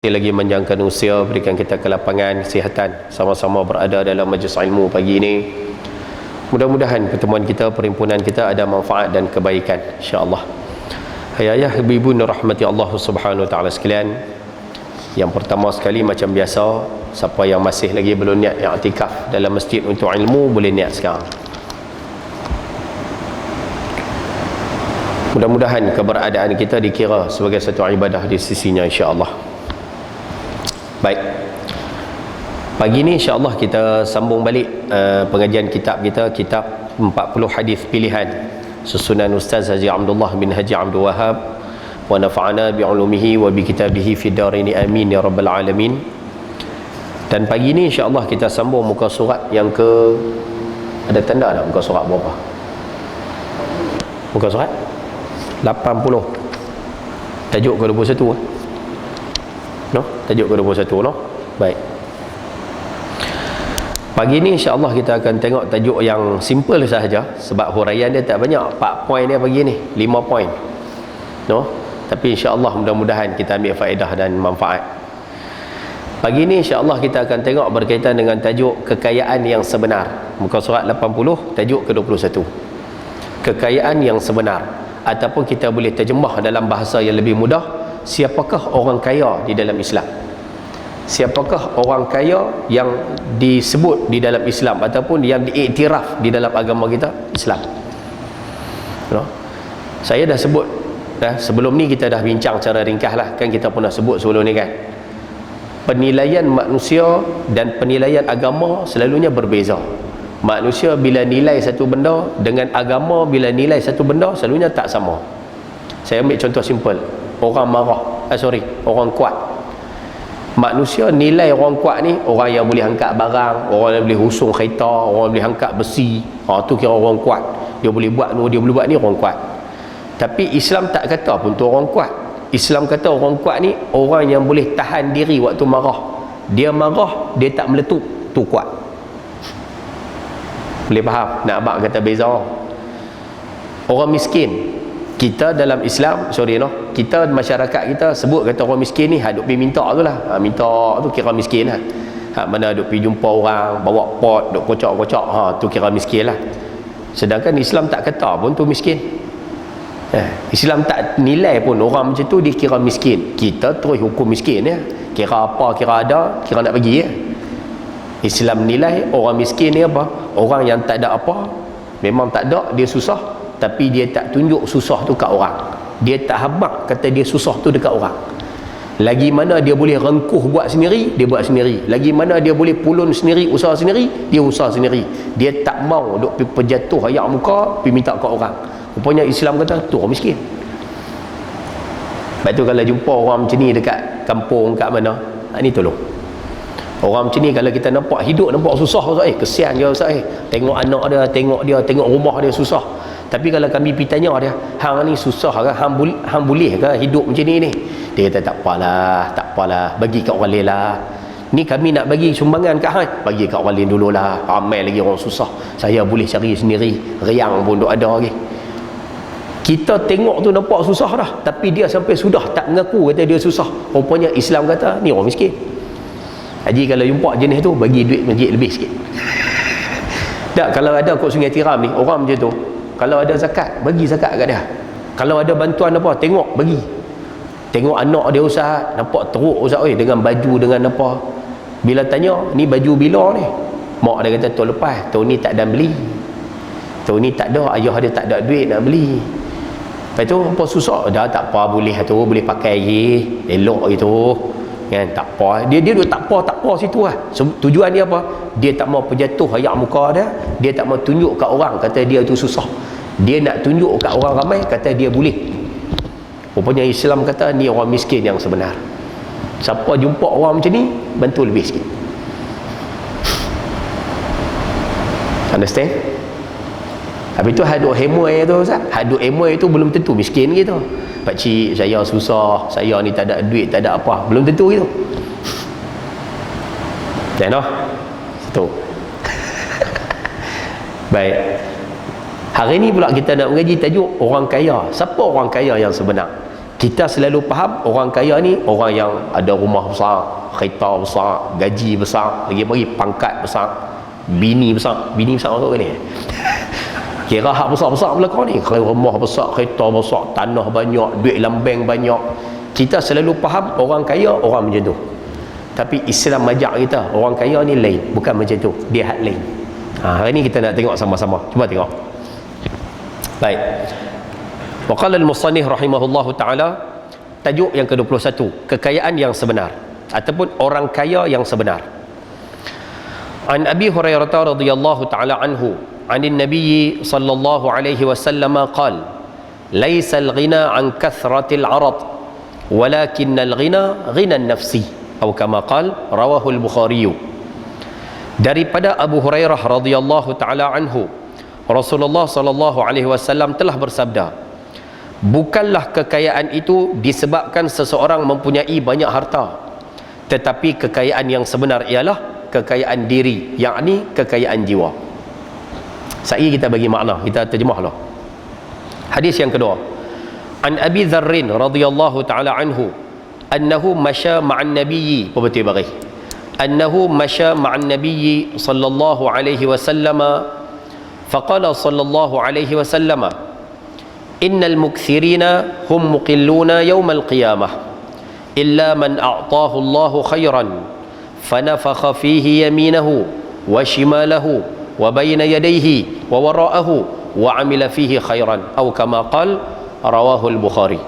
lagi menjangkan usia, berikan kita kelapangan, kesihatan, sama-sama berada dalam majlis ilmu pagi ini. Mudah-mudahan pertemuan kita, perhimpunan kita ada manfaat dan kebaikan, insya-Allah. Ayah-ayah, ibu-ibu rahmati Allah Subhanahu wa taala sekalian. Yang pertama sekali, macam biasa, siapa yang masih lagi belum niat i'tikaf dalam masjid untuk ilmu, boleh niat sekarang. Mudah-mudahan keberadaan kita dikira sebagai satu ibadah di sisinya, insya-Allah. Baik, pagi ni insya-Allah kita sambung balik pengajian kitab kita, kitab 40 hadis pilihan susunan Ustaz Haji Abdullah bin Haji Abdul Wahab, wa nafa'ana bi'ulumihi wa bi kitabihi fid darini amin ya rabbal alamin. Dan pagi ni insya-Allah kita sambung muka surat yang ke, ada tanda tak muka surat berapa? Muka surat 80. Tajuk ke 21 no? Tajuk ke-21 no? Baik. Pagi ni insya-Allah kita akan tengok tajuk yang simple sahaja, sebab huraian dia tak banyak, 4 poin dia pagi ni, 5 poin. No? Tapi insya-Allah mudah-mudahan kita ambil faedah dan manfaat. Pagi ni insya-Allah kita akan tengok berkaitan dengan tajuk kekayaan yang sebenar. Muka surat 80, tajuk ke-21. Kekayaan yang sebenar, ataupun kita boleh terjemah dalam bahasa yang lebih mudah, siapakah orang kaya di dalam Islam? Siapakah orang kaya yang disebut di dalam Islam ataupun yang diiktiraf di dalam agama kita, Islam? No? Saya dah sebut sebelum ni, kita dah bincang secara ringkas lah, kan kita pernah sebut sebelum ni kan, penilaian manusia dan penilaian agama selalunya berbeza. Manusia bila nilai satu benda dengan agama bila nilai satu benda selalunya tak sama. Saya ambil contoh simple, orang marah, orang kuat. Manusia nilai orang kuat ni orang yang boleh angkat barang, orang yang boleh husung kereta, orang yang boleh angkat besi, tu kira orang kuat. Dia boleh buat ni, dia boleh buat ni, orang kuat. Tapi Islam tak kata pun tu orang kuat. Islam kata orang kuat ni orang yang boleh tahan diri waktu marah. Dia marah, dia tak meletup, tu kuat. Boleh faham? Nak abang kata beza. Orang miskin, kita dalam Islam, kita masyarakat kita sebut kata orang miskin ni duk pergi minta tu lah. Minta tu kira miskin lah. Mana duk pergi jumpa orang, bawa pot, duk kocok-kocok, tu kira miskin lah. Sedangkan Islam tak kata pun tu miskin. Islam tak nilai pun orang macam tu dikira miskin. Kita terus hukum miskin ya. Kira apa, kira ada, kira nak bagi ya. Islam nilai orang miskin ni apa? Orang yang tak ada apa, memang tak ada, dia susah, tapi dia tak tunjuk susah tu kat orang. Dia tak habaq kata dia susah tu dekat orang. Lagi mana dia boleh rengkuh buat sendiri, dia buat sendiri. Lagi mana dia boleh pulun sendiri, usaha sendiri, dia usaha sendiri. Dia tak mau duk pergi penjatuh ayak muka, pergi minta kat orang. Rupanya Islam kata tu orang miskin. Lepas tu kalau jumpa orang macam ni dekat kampung, kat mana, ni tolong. Orang macam ni kalau kita nampak hidup nampak susah, kesian je Ustaz, tengok anak dia, tengok rumah dia susah. Tapi kalau kami pergi tanya dia, hang ni susah ke, hang boleh ke hidup macam ni? Dia kata tak apalah, bagi kat orang lain lah. Ni kami nak bagi sumbangan kat hang, bagi kat orang lain dululah, ramai lagi orang susah, saya boleh cari sendiri, riang pun duk ada lagi. Kita tengok tu nampak susah dah, tapi dia sampai sudah tak mengaku kata dia susah. Rupanya Islam kata ni orang miskin. Haji kalau jumpa jenis tu, bagi duit masjid lebih sikit. Tak, kalau ada kot Sungai Tiram ni, orang macam tu, kalau ada zakat, bagi zakat kat dia. Kalau ada bantuan apa, tengok, bagi. Tengok anak dia Ustaz, nampak teruk Ustaz, dengan baju, dengan apa. Bila tanya, ni baju bila ni? Mak dia kata, tahun lepas, tahun ni tak ada beli. Tahun ni tak ada, ayah dia tak ada duit nak beli. Lepas tu, apa susah? Dah tak apa, boleh tu, boleh pakai lagi, elok gitu. Kan, tak apa, dia tak apa situ lah. Tujuan dia apa? Dia tak mau penjatuh ayak muka dia tak mau tunjuk kat orang kata dia tu susah. Dia nak tunjuk kat orang ramai kata dia boleh. Rupanya Islam kata ni orang miskin yang sebenar. Siapa jumpa orang macam ni, bantu lebih sikit. Understand? Habis tu haduk hemoi tu Ustaz, haduk hemoi tu belum tentu miskin gitu. Pakcik saya susah, saya ni tak ada duit, tak ada apa, belum tentu gitu. Tengok situ. Baik, hari ni pula kita nak mengaji tajuk orang kaya. Siapa orang kaya yang sebenar? Kita selalu faham orang kaya ni orang yang ada rumah besar, kereta besar, gaji besar, lagi pangkat besar, bini besar masuk ni. Kira hak besar-besar belakang ni, rumah besar, kereta besar, tanah banyak, duit dalam bank banyak. Kita selalu faham orang kaya orang macam tu. Tapi Islam ajak kita orang kaya ni lain, bukan macam tu, dia hak lain. Hari ni kita nak tengok sama-sama. Cuba tengok. Baik. Wa qala al-musannif rahimahullahu taala, tajuk yang ke-21, kekayaan yang sebenar ataupun orang kaya yang sebenar. An Abi Hurairah radhiyallahu taala anhu, anin Nabi sallallahu alaihi wasallam qala, "Laisa al-ghina an kathratil 'arad, walakin al-ghina ghina an-nafsi." Atau kama qala, rawahu al-Bukhari. Daripada Abu Hurairah radhiyallahu taala anhu, Rasulullah sallallahu alaihi wasallam telah bersabda, bukanlah kekayaan itu disebabkan seseorang mempunyai banyak harta, tetapi kekayaan yang sebenar ialah kekayaan diri, yakni kekayaan jiwa. Saya kita bagi makna, kita terjemahlah. Hadis yang kedua, an Abi Dzarrin radhiyallahu taala anhu, annahu masya ma'an nabiyyi, betul bagi, annahu masya ma'an nabiyyi sallallahu alaihi wasallam, faqala sallallahu alaihi wasallam, innal mukthirina hum muqilluna yawmal qiyamah illa man a'tahu Allahu khairan fanafakha fihi yaminahu wa shimalahu wa bayna yadayhi wa wara'ahu wa amila fihi khairan, atau kama qala, rawahu al-Bukhari.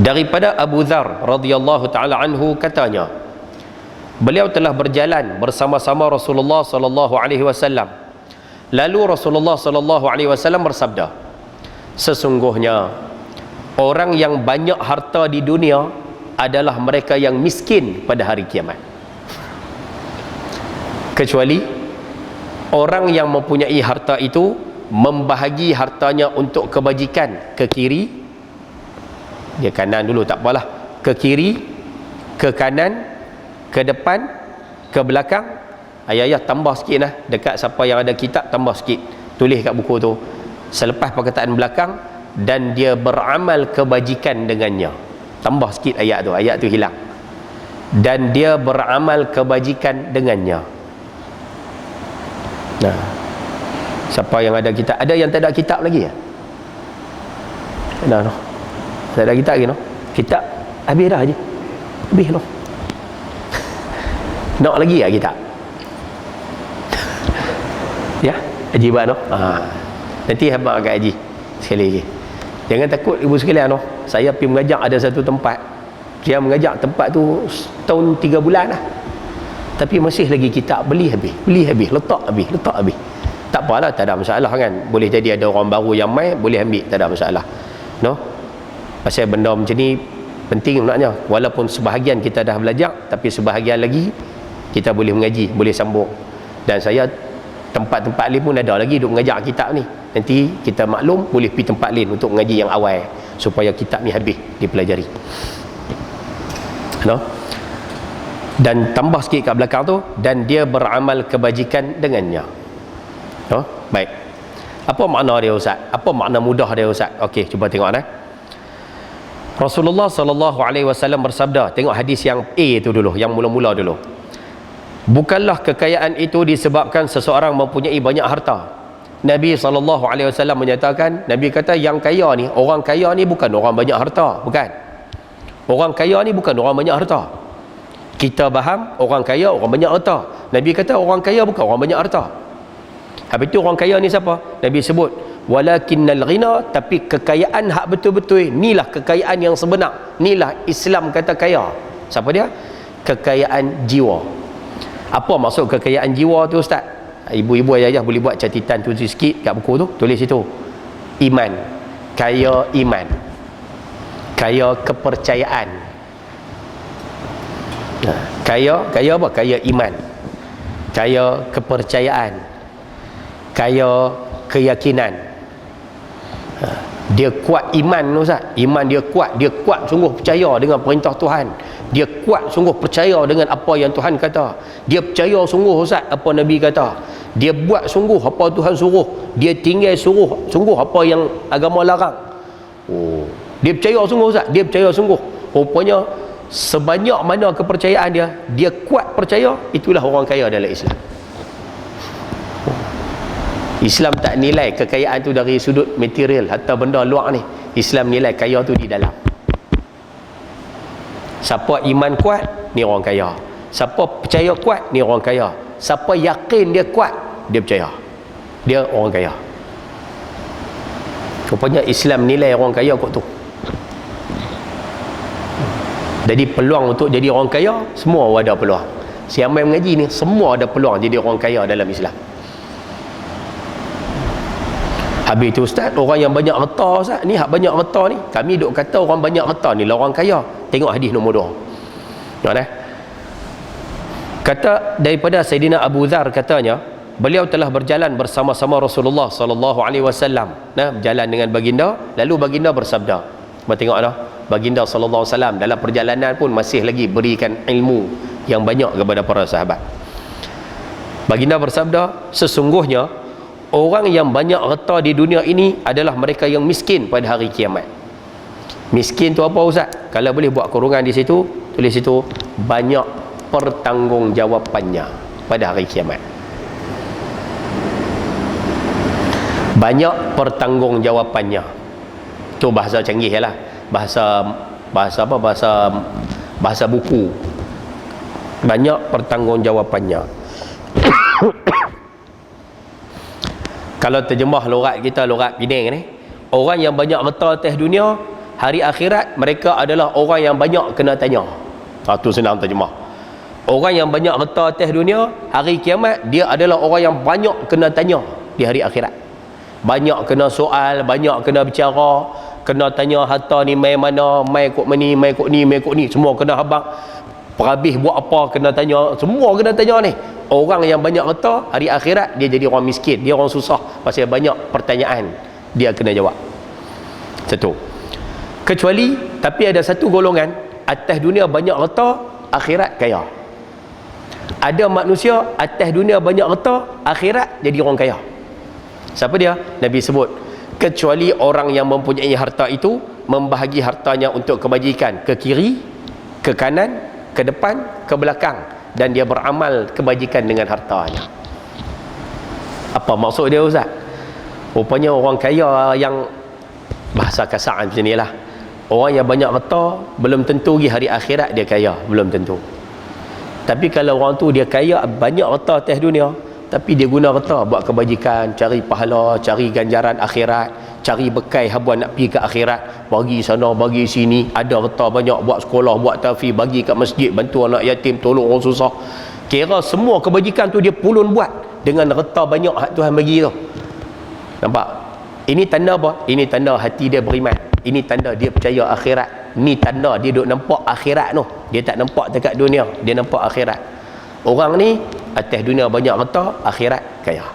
Daripada Abu Dzar radhiyallahu taala anhu katanya, beliau telah berjalan bersama-sama Rasulullah sallallahu alaihi wasallam. Lalu Rasulullah sallallahu alaihi wasallam bersabda, sesungguhnya orang yang banyak harta di dunia adalah mereka yang miskin pada hari kiamat, kecuali orang yang mempunyai harta itu membahagi hartanya untuk kebajikan ke kiri, dia kanan dulu tak apalah, ke kiri, ke kanan, ke depan, ke belakang. Ayah tambah sikit lah, dekat siapa yang ada kitab tambah sikit, tulis kat buku tu, selepas perkataan belakang, dan dia beramal kebajikan dengannya. Tambah sikit ayat tu hilang. Dan dia beramal kebajikan dengannya. Nah, siapa yang ada kitab? Ada yang tak ada kitab lagi ya? Nah, no. Tak ada kitab lagi no? Kitab habis dah je. Habis no. Nak lagi ya kitab? Ya, Haji Iban no. Nanti habaq kat Haji sekali lagi. Jangan takut ibu sekalian no. Saya pergi mengajak ada satu tempat. Dia mengajak tempat tu tahun 3 bulan lah. Tapi masih lagi kitab beli habis, letak habis. Tak apalah, tak ada masalah kan. Boleh jadi ada orang baru yang mai, boleh ambil, tak ada masalah. No? Pasal benda macam ni penting sebenarnya. Walaupun sebahagian kita dah belajar, tapi sebahagian lagi kita boleh mengaji, boleh sambung. Dan saya tempat-tempat lain pun ada lagi duk mengajar kitab ni. Nanti kita maklum boleh pergi tempat lain untuk mengaji yang awal supaya kitab ni habis dipelajari. No? Dan tambah sikit kat belakang tu, dan dia beramal kebajikan dengannya. No? Baik. Apa makna dia Ustaz? Apa makna mudah dia Ustaz? Okey, cuba tengok dah. Rasulullah sallallahu alaihi wasallam bersabda, tengok hadis yang A tu dulu, yang mula-mula dulu. Bukanlah kekayaan itu disebabkan seseorang mempunyai banyak harta. Nabi sallallahu alaihi wasallam menyatakan, Nabi kata yang kaya ni, orang kaya ni bukan orang banyak harta, bukan. Orang kaya ni bukan orang banyak harta. Kita faham orang kaya orang banyak harta. Nabi kata orang kaya bukan orang banyak harta. Habis tu orang kaya ni siapa? Nabi sebut walakinnal ghina, tapi kekayaan hak betul-betul inilah kekayaan yang sebenar. Inilah Islam kata kaya. Siapa dia? Kekayaan jiwa. Apa maksud kekayaan jiwa tu Ustaz? Ibu-ibu ayah-ayah boleh buat catatan tu sikit kat buku tu, tulis situ. Iman. Kaya iman. Kaya kepercayaan. Kaya apa? Kaya iman, kaya kepercayaan, kaya keyakinan. Dia kuat iman Ustaz. Iman dia kuat sungguh percaya dengan perintah Tuhan. Dia kuat sungguh percaya dengan apa yang Tuhan kata. Dia percaya sungguh Ustaz apa Nabi kata. Dia buat sungguh apa Tuhan suruh. Dia tinggal sungguh apa yang agama larang. Oh, Dia percaya sungguh Ustaz, dia percaya sungguh. Rupanya sebanyak mana kepercayaan dia, dia kuat percaya, itulah orang kaya dalam Islam. Islam tak nilai kekayaan tu dari sudut material atau benda luar ni. Islam nilai kaya tu di dalam. Siapa iman kuat, ni orang kaya. Siapa percaya kuat, ni orang kaya. Siapa yakin dia kuat, dia percaya, dia orang kaya. Rupanya Islam nilai orang kaya kot tu. Jadi peluang untuk jadi orang kaya, semua ada peluang. Siapa yang mengaji ni, semua ada peluang jadi orang kaya dalam Islam. Habis tu Ustaz, orang yang banyak harta Ustaz, ni hak banyak harta ni, kami duk kata orang banyak harta ni lah orang kaya. Tengok hadis nombor 2. Tengok dah. Kata daripada Sayyidina Abu Dzar, katanya beliau telah berjalan bersama-sama Rasulullah sallallahu alaihi wasallam. Nah, berjalan dengan baginda, lalu baginda bersabda. Cuba tengok dah. Baginda sallallahu alaihi wasallam dalam perjalanan pun masih lagi berikan ilmu yang banyak kepada para sahabat. Baginda bersabda, sesungguhnya orang yang banyak harta di dunia ini adalah mereka yang miskin pada hari kiamat. Miskin tu apa Ustaz? Kalau boleh buat kurungan di situ, tulis situ banyak pertanggungjawapannya pada hari kiamat. Banyak pertanggungjawapannya. Tu bahasa canggih lah. Bahasa apa? Bahasa buku. Banyak pertanggungjawapannya. Kalau terjemah lorat kita, lorat Penang ni, orang yang banyak harta atas dunia, hari akhirat mereka adalah orang yang banyak kena tanya. Itu senang terjemah. Orang yang banyak harta atas dunia, hari kiamat dia adalah orang yang banyak kena tanya di hari akhirat. Banyak kena soal, banyak kena bicara, kena tanya harta ni mai mana, mai kok ni, mai kok ni, mai kok ni, semua kena habaq. Perhabis buat apa kena tanya, semua kena tanya ni. Orang yang banyak harta, hari akhirat dia jadi orang miskin, dia orang susah pasal banyak pertanyaan dia kena jawab. Satu. Kecuali, tapi ada satu golongan, atas dunia banyak harta, akhirat kaya. Ada manusia atas dunia banyak harta, akhirat jadi orang kaya. Siapa dia? Nabi sebut, kecuali orang yang mempunyai harta itu membahagi hartanya untuk kebajikan, ke kiri, ke kanan, ke depan, ke belakang, dan dia beramal kebajikan dengan hartanya. Apa maksud dia Ustaz? Rupanya orang kaya yang, bahasa kasar macam ni lah, orang yang banyak harta belum tentu di hari akhirat dia kaya, belum tentu. Tapi kalau orang tu dia kaya, banyak harta atas dunia, tapi dia guna harta buat kebajikan, cari pahala, cari ganjaran akhirat, cari bekai habuan nak pergi ke akhirat, bagi sana bagi sini, ada harta banyak buat sekolah, buat tafi, bagi kat masjid, bantu anak yatim, tolong orang susah. Kira semua kebajikan tu dia pulun buat dengan harta banyak hak Tuhan bagi tu. Nampak? Ini tanda apa? Ini tanda hati dia beriman. Ini tanda dia percaya akhirat. Ni tanda dia duk nampak akhirat tu. Dia tak nampak dekat dunia, dia nampak akhirat. Orang ni atas dunia banyak harta, akhirat kaya.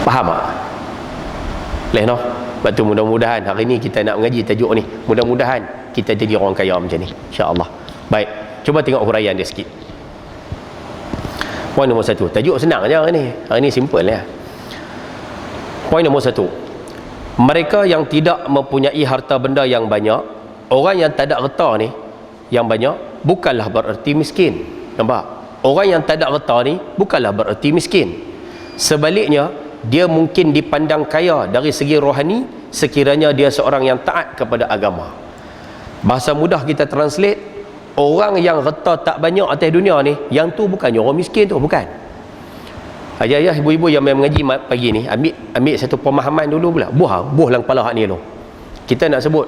Faham tak? Leh noh. Lepas tu mudah-mudahan hari ni kita nak mengaji tajuk ni. Mudah-mudahan kita jadi orang kaya macam ni, insya-Allah. Baik, cuba tengok huraian dia sikit. Poin nombor 1. Tajuk senang aja hari ni. Hari ni simple ya. Poin nombor 1. Mereka yang tidak mempunyai harta benda yang banyak, orang yang tak ada harta ni yang banyak, bukanlah bererti miskin. Nampak? Orang yang tak ada harta ni bukanlah bererti miskin. Sebaliknya, dia mungkin dipandang kaya dari segi rohani sekiranya dia seorang yang taat kepada agama. Bahasa mudah kita translate, orang yang harta tak banyak atas dunia ni, yang tu bukannya orang miskin tu, bukan. Ayah-ayah, ibu-ibu yang mengaji pagi ni, ambil satu pemahaman dulu pula. Buh lang kepala hak ni dulu. Kita nak sebut,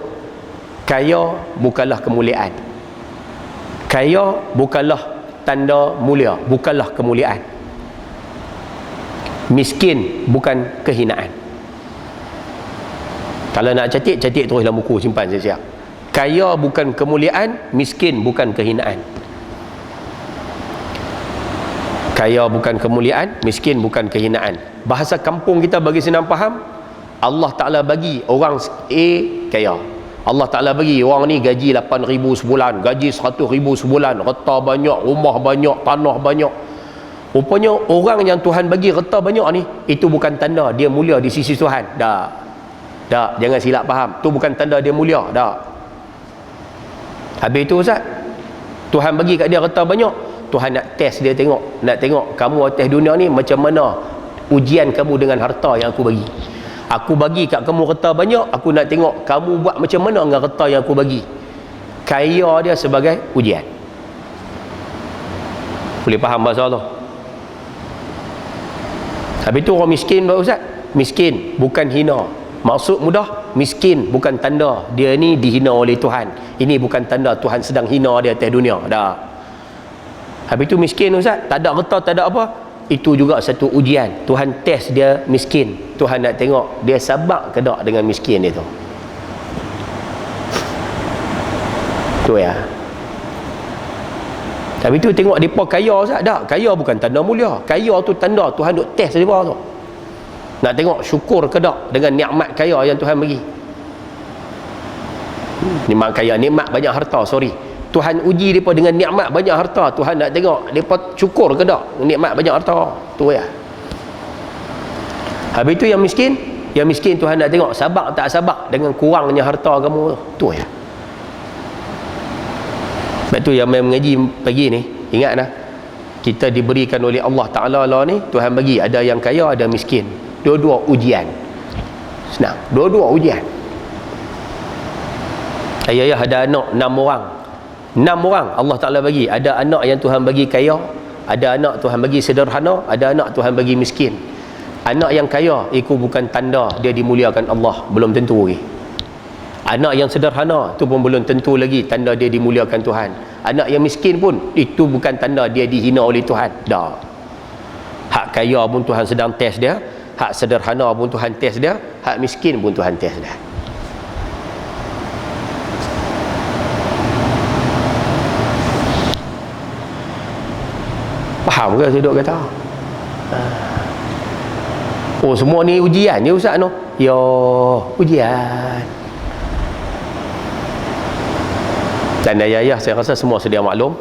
kaya bukanlah kemuliaan. Kaya bukanlah tanda mulia, bukanlah kemuliaan. Miskin bukan kehinaan. Kalau nak catik terus dalam buku, simpan siap-siap. Kaya bukan kemuliaan, miskin bukan kehinaan. Kaya bukan kemuliaan, miskin bukan kehinaan. Bahasa kampung kita bagi senang faham, Allah Ta'ala bagi orang A kaya. Allah Ta'ala bagi orang ni gaji 8,000 sebulan, gaji 100,000 sebulan, harta banyak, rumah banyak, tanah banyak. Rupanya orang yang Tuhan bagi harta banyak ni, itu bukan tanda dia mulia di sisi Tuhan. Tak. Tak, jangan silap faham. Tu bukan tanda dia mulia. Tak. Habis tu Ustaz, Tuhan bagi kat dia harta banyak, Tuhan nak test dia tengok. Nak tengok kamu atas dunia ni macam mana ujian kamu dengan harta yang aku bagi. Aku bagi kat kamu harta banyak, aku nak tengok kamu buat macam mana dengan harta yang aku bagi. Kaya dia sebagai ujian. Boleh faham bahasa Allah? Habis tu orang miskin Pak Ustaz, miskin bukan hina. Maksud mudah, miskin bukan tanda dia ni dihina oleh Tuhan. Ini bukan tanda Tuhan sedang hina dia atas dunia. Dah. Habis tu miskin Ustaz, tak ada harta, tak ada apa, itu juga satu ujian. Tuhan test dia miskin. Tuhan nak tengok dia sabar ke tak dengan miskin dia tu. Tu ya. Tapi tu tengok depa kaya Ustaz. Tak, kaya bukan tanda mulia. Kaya tu tanda Tuhan duk test depa tu. Nak tengok syukur ke tak dengan nikmat kaya yang Tuhan bagi. Nikmat kaya, nikmat banyak harta, sorry. Tuhan uji depa dengan nikmat banyak harta. Tuhan nak tengok depa syukur ke tak nikmat banyak harta. Tu ya. Habis tu yang miskin Tuhan nak tengok sabar tak sabar dengan kurangnya harta kamu. Tu ya. Sebab tu yang main mengaji pagi ni, ingat lah, kita diberikan oleh Allah Ta'ala lah ni, Tuhan bagi ada yang kaya, ada miskin. Dua-dua ujian. Senang, dua-dua ujian. Ayah ada anak 6 orang. 6 orang Allah Ta'ala bagi. Ada anak yang Tuhan bagi kaya, ada anak Tuhan bagi sederhana, ada anak Tuhan bagi miskin. Anak yang kaya itu bukan tanda dia dimuliakan Allah, belum tentu lagi. Anak yang sederhana tu pun belum tentu lagi tanda dia dimuliakan Tuhan. Anak yang miskin pun itu bukan tanda dia dihina oleh Tuhan. Dah. Hak kaya pun Tuhan sedang test dia, hak sederhana pun Tuhan test dia, hak miskin pun Tuhan test dia. Faham ke saya duk kata? Oh, semua ni ujian ni Ustaz no. Ya, ujian. Dan ayah-ayah saya rasa semua sedia maklum.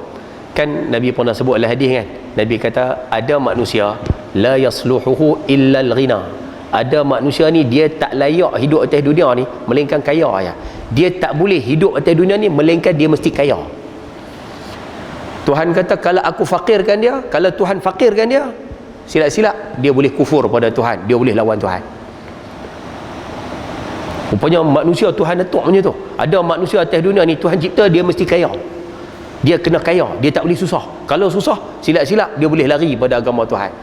Kan Nabi pernah sebut dalam hadis kan. Nabi kata ada manusia la yasluhuhu illa al-ghina. Ada manusia ni dia tak layak hidup atas dunia ni melainkan kaya ya. Dia tak boleh hidup atas dunia ni melainkan dia mesti kaya. Tuhan kata kalau aku fakirkan dia, kalau Tuhan fakirkan dia, silap-silap dia boleh kufur pada Tuhan, dia boleh lawan Tuhan. Rupanya manusia Tuhan letak macam tu. Ada manusia atas dunia ni Tuhan cipta dia mesti kaya. Dia kena kaya, dia tak boleh susah. Kalau susah, silap-silap dia boleh lari pada agama Tuhan.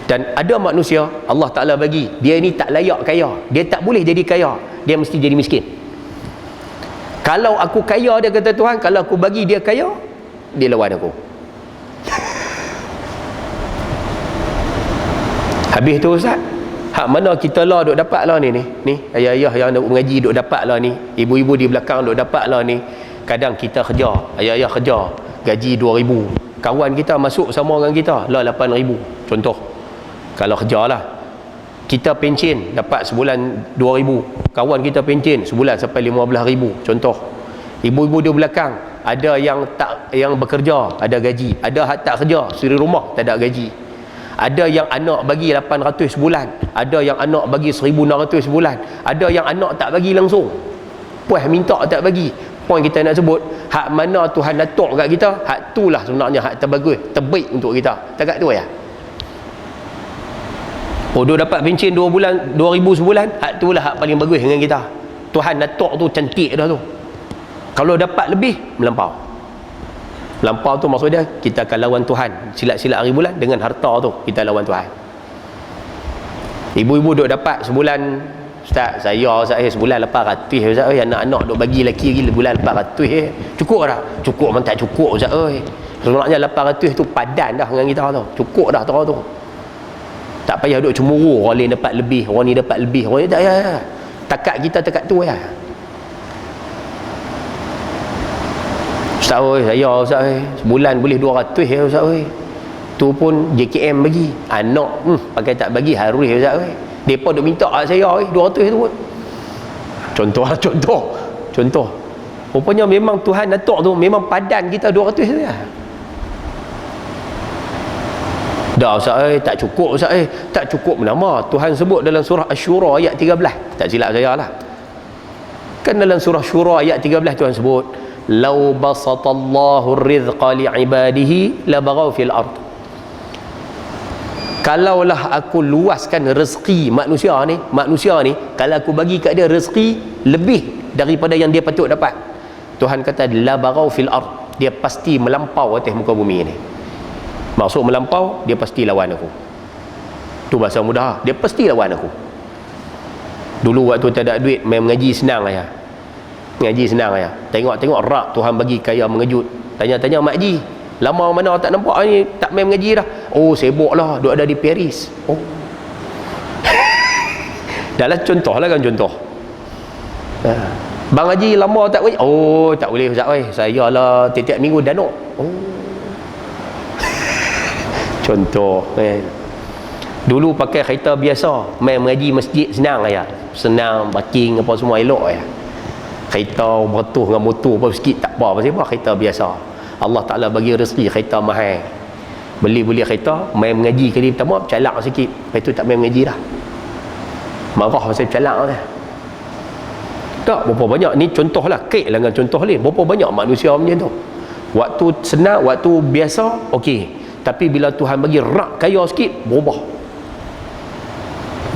Dan ada manusia Allah Ta'ala bagi, dia ni tak layak kaya, dia tak boleh jadi kaya, dia mesti jadi miskin. Kalau aku kaya, dia kata Tuhan, kalau aku bagi dia kaya, dia lawan aku. Habis tu Ustaz, hak mana kita lah duk dapat lah ni ayah-ayah yang nak mengaji duk dapat lah ni, ibu-ibu di belakang duk dapat lah ni. Kadang kita kerja, ayah-ayah kerja gaji 2,000, kawan kita masuk sama dengan kita lah 8,000 contoh. Kalau kerja lah, kita pencen dapat sebulan 2,000, kawan kita pencen sebulan sampai 15,000 contoh. Ibu-ibu di belakang ada yang bekerja ada gaji, ada tak kerja suri rumah tak ada gaji. Ada yang anak bagi 800 sebulan, ada yang anak bagi 1,600 sebulan, ada yang anak tak bagi langsung, puas minta tak bagi. Poin kita nak sebut, hak mana Tuhan letak kat kita, hak itulah sebenarnya hak terbagus, terbaik untuk kita. Takat tu ya. Oh, dia dapat pencen 2 bulan 2,000 sebulan, hak itulah hak paling bagus dengan kita. Tuhan letak tu cantik dah tu. Kalau dapat lebih, melampau. Lampau tu maksud dia kita akan lawan Tuhan. Silat-silat hari bulan dengan harta tu kita lawan Tuhan. Ibu-ibu duk dapat sebulan, Ustaz, saya sebulan 800 Ustaz, anak-anak duk bagi laki lagi bulan 400 cukup dah? Cukup memang tak cukup Ustaz sebenarnya 800 tu padan dah dengan kita tu. Cukup dah tu. Tak payah duk cemburu orang lain dapat lebih, orang ni dapat lebih, orang ni tak ya. Takat kita takat tu ya. Ustaz saya sebulan boleh 200 ya Ustaz tu pun JKM bagi anak pakai tak bagi harus Ustaz depa duk minta saya 200 tu pun contoh rupanya memang Tuhan letak tu memang padan kita 200 saja. Dah Ustaz tak cukup Ustaz tak cukup nama. Tuhan sebut dalam surah Asy-Syura ayat 13, tak silap saya lah. Kan dalam surah Syura ayat 13 Tuhan sebut, "Lau basatallahu ar-rizqa li'ibadihi labaghaw fil ard." Kalaulah aku luaskan rezeki manusia ni, kalau aku bagi kat dia rezeki lebih daripada yang dia patut dapat, Tuhan kata labaghaw fil ard, dia pasti melampau atas muka bumi ni. Maksud melampau, dia pasti lawan aku. Tu bahasa mudah, dia pasti lawan aku. Dulu waktu tak ada duit, main mengaji senang aja. Mengaji senang aja. Tengok-tengok rak Tuhan bagi kaya mengejut. Tanya-tanya mak ji, lama mana tak nampak ni, tak main mengaji dah. Oh, sibuk lah, duk ada di Paris. Oh. Dah lah contoh lah kan contoh. Bang Haji lama tak boleh. Oh, tak boleh Ustaz saya lah tiap-tiap minggu danuk. Oh. Contoh kan. Dulu pakai kereta biasa, main mengaji masjid senang aja. Senang, parking apa semua elok aja. Kereta beratus dengan motor apa sikit tak apa, pasal apa kereta biasa. Allah Taala bagi rezeki kereta mahal. Beli kereta, main mengaji kali pertama calak sikit. Lepas tu tak main mengaji dah. Marah pasal calak dah. Tak berapa banyak ni contohlah, kek lah dengan contoh lain. Berapa banyak manusia macam tu. Waktu senang, waktu biasa okey. Tapi bila Tuhan bagi rak kaya sikit, berubah.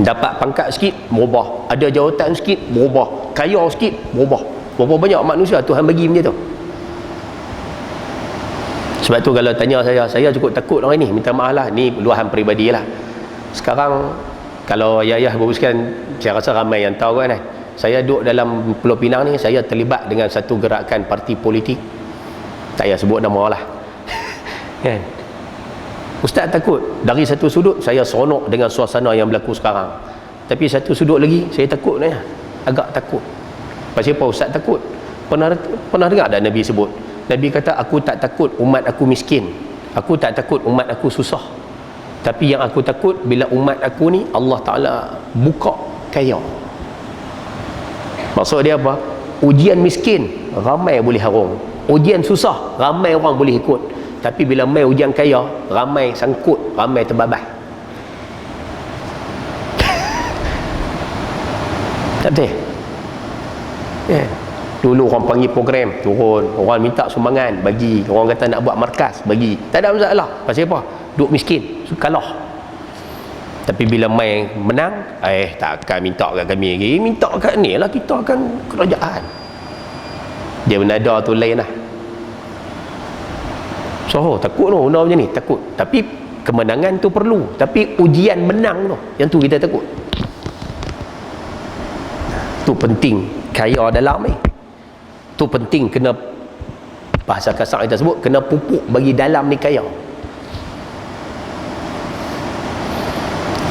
Dapat pangkat sikit, berubah. Ada jawatan sikit, berubah. Kaya sikit, berubah. Berapa banyak manusia Tuhan bagi macam tu. Sebab tu kalau tanya saya cukup takut orang ni, minta maaf lah, ni luahan peribadi lah. Sekarang kalau ayah-ayah beruskan, saya rasa ramai yang tahu kan. Saya duduk dalam Pulau Pinang ni, saya terlibat dengan satu gerakan parti politik. Tak payah sebut nama lah. Kan? Ustaz takut. Dari satu sudut saya seronok dengan suasana yang berlaku sekarang, tapi satu sudut lagi saya takut ni, agak takut. Pasal apa Ustaz takut? Pernah dengar tak Nabi sebut? Nabi kata, aku tak takut umat aku miskin, aku tak takut umat aku susah, tapi yang aku takut bila umat aku ni Allah Ta'ala buka kaya. Maksud dia apa? Ujian miskin ramai boleh harung, ujian susah ramai orang boleh ikut, tapi bila mai ujian kaya, ramai sangkut, ramai terbabas. Tak betul? Yeah. Dulu orang panggil program, turun. Orang minta sumbangan, bagi. Orang kata nak buat markas, bagi. Tak ada masalah. Pasal apa? Duk miskin, kalah. Tapi bila mai menang, takkan minta kat kami lagi. Minta kat ni lah, kita kan kerajaan. Dia menada tu lain lah. So, takut tu benda macam ni, takut. Tapi kemenangan tu perlu, tapi ujian menang tu, yang tu kita takut. Tu penting kaya dalam ni. Tu penting, kena bahasa kasar kita sebut, kena pupuk bagi dalam ni kaya.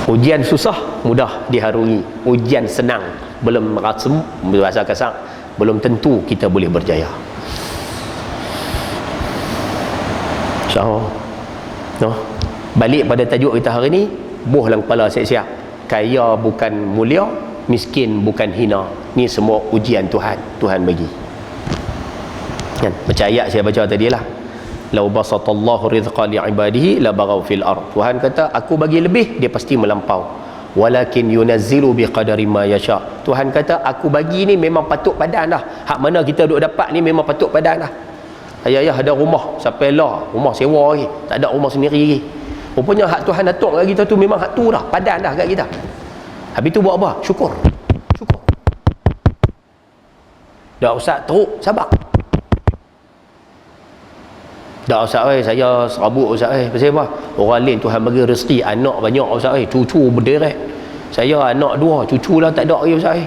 Ujian susah mudah diharungi, ujian senang belum rasem, bahasa kasar, belum tentu kita boleh berjaya. So, no. Balik pada tajuk kita hari ni, buh lang kepala siap-siap. Kaya bukan mulia, miskin bukan hina. Ni semua ujian Tuhan, Tuhan bagi. Kan? Macam ayat saya baca tadi lah. Lau basatallahu rizqa li'ibadihi labaghaw fil ard. Tuhan kata, aku bagi lebih, dia pasti melampau. Walakin yunazzilu biqadari ma yasha. Tuhan kata, aku bagi ni memang patut padan dah. Hak mana kita duk dapat ni memang patut padan dah. Ayah ada rumah sampai lah, rumah sewa lagi, tak ada rumah sendiri lagi. Rupanya hak Tuhan datang kat kita tu memang hak tu dah, padan dah kat kita. Habis tu buat apa? Syukur. Dah Ustaz teruk, sabar. Dah Ustaz saya serabut Ustaz pasal apa? Orang lain Tuhan bagi rezeki anak banyak Ustaz cucu berderet. Saya anak dua, cucu lah tak ada lagi Ustaz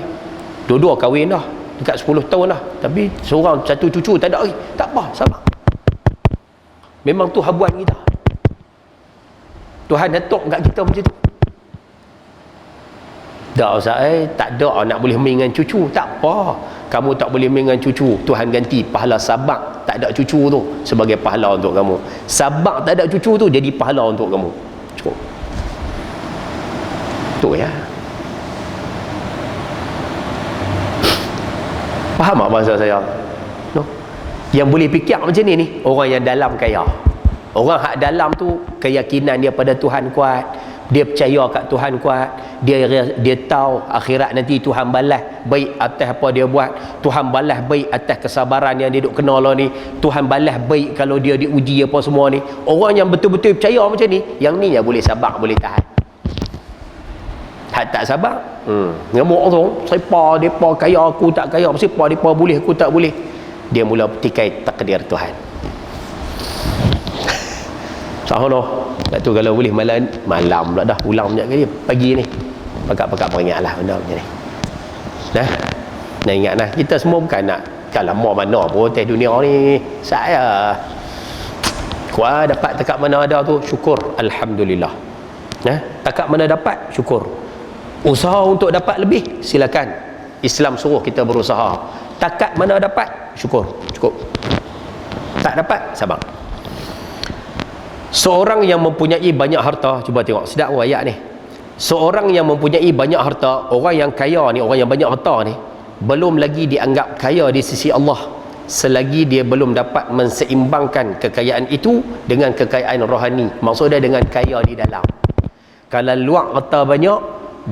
Dua-dua kahwin dah, dekat 10 tahun dah, tapi seorang satu cucu tak ada lagi. Tak apa, sabar. Memang tu habuan kita. Tuhan datuk kat kita macam tu. Tak Ustaz tak ada nak boleh main dengan cucu. Tak apa, kamu tak boleh main dengan cucu, Tuhan ganti pahala sabak tak ada cucu tu sebagai pahala untuk kamu. Sabak tak ada cucu tu jadi pahala untuk kamu. Cukup tu ya. Faham tak bahasa saya? No? Yang boleh fikir macam ni orang yang dalam kaya. Orang hak dalam tu keyakinan dia pada Tuhan kuat, dia percaya kat Tuhan kuat, dia tahu akhirat nanti Tuhan balas baik atas apa dia buat, Tuhan balas baik atas kesabaran yang dia duk kena lah ni, Tuhan balas baik kalau dia diuji apa semua ni. Orang yang betul-betul percaya macam ni, yang ni yang boleh sabar, boleh tahan. Hak tak sabar, ngamuk tu, siapa depa kaya aku tak kaya, siapa depa boleh aku tak boleh. Dia mula petikai takdir Tuhan. Sahono. Lepas tu kalau boleh malam pula dah ulang sekejap kali pagi ni. Pakak-pakak peringatlah benda macam ni. Nah ingat nah, kita semua bukan nak kalau mau mana pun atas dunia ni. Saya kuat dapat dekat mana ada tu syukur, alhamdulillah. Dekat mana dapat syukur. Usaha untuk dapat lebih, silakan. Islam suruh kita berusaha. Takat mana dapat, syukur, cukup. Tak dapat, sabar. Seorang yang mempunyai banyak harta, cuba tengok sedap ayat ni. Seorang yang mempunyai banyak harta, orang yang kaya ni, orang yang banyak harta ni, belum lagi dianggap kaya di sisi Allah selagi dia belum dapat menseimbangkan kekayaan itu dengan kekayaan rohani. Maksudnya dengan kaya di dalam. Kalau luar harta banyak,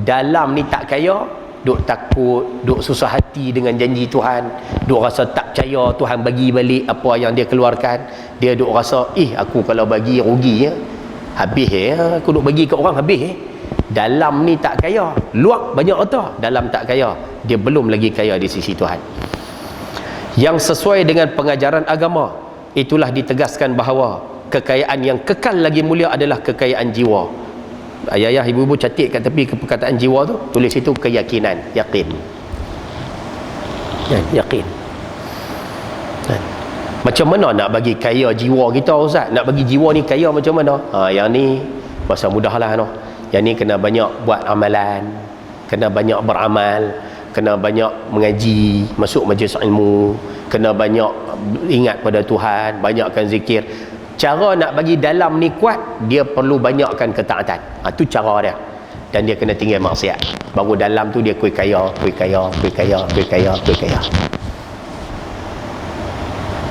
dalam ni tak kaya, duk takut, duk susah hati dengan janji Tuhan, duk rasa tak percaya Tuhan bagi balik apa yang dia keluarkan. Dia duk rasa, aku kalau bagi rugi ya, habis aku duk bagi ke orang habis. Dalam ni tak kaya, luar banyak harta, dalam tak kaya, dia belum lagi kaya di sisi Tuhan. Yang sesuai dengan pengajaran agama, itulah ditegaskan bahawa kekayaan yang kekal lagi mulia adalah kekayaan jiwa. Ayah-ayah, ibu-ibu catat kat tepi perkataan jiwa tu, tulis itu keyakinan, yakin. Yakin. Macam mana nak bagi kaya jiwa kita, Ustaz? Nak bagi jiwa ni kaya macam mana? Yang ni pasal mudahlah noh. Yang ni kena banyak buat amalan, kena banyak beramal, kena banyak mengaji, masuk majlis ilmu, kena banyak ingat pada Tuhan, banyakkan zikir. Cara nak bagi dalam ni kuat, dia perlu banyakkan ketaatan. Itu cara dia. Dan dia kena tinggal maksiat. Baru dalam tu dia kuih kaya. Itu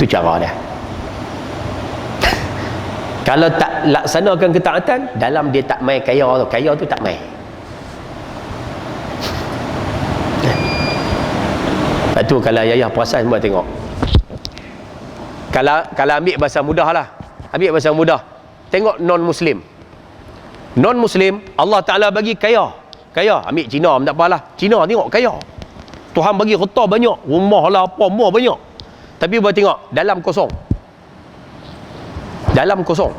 cara dia. Kalau tak laksanakan ketaatan, dalam dia tak main kaya tu. Kaya tu tak main. Lepas tu kalau ayah perasan semua tengok. Kalau ambil bahasa mudah lah. Ambil bahasa mudah. Tengok non-Muslim. Non-Muslim, Allah Ta'ala bagi kaya. Kaya. Ambil Cina, tak apalah. Cina tengok kaya. Tuhan bagi harta banyak. Rumah lah apa, semua banyak. Tapi buat tengok, dalam kosong. Dalam kosong.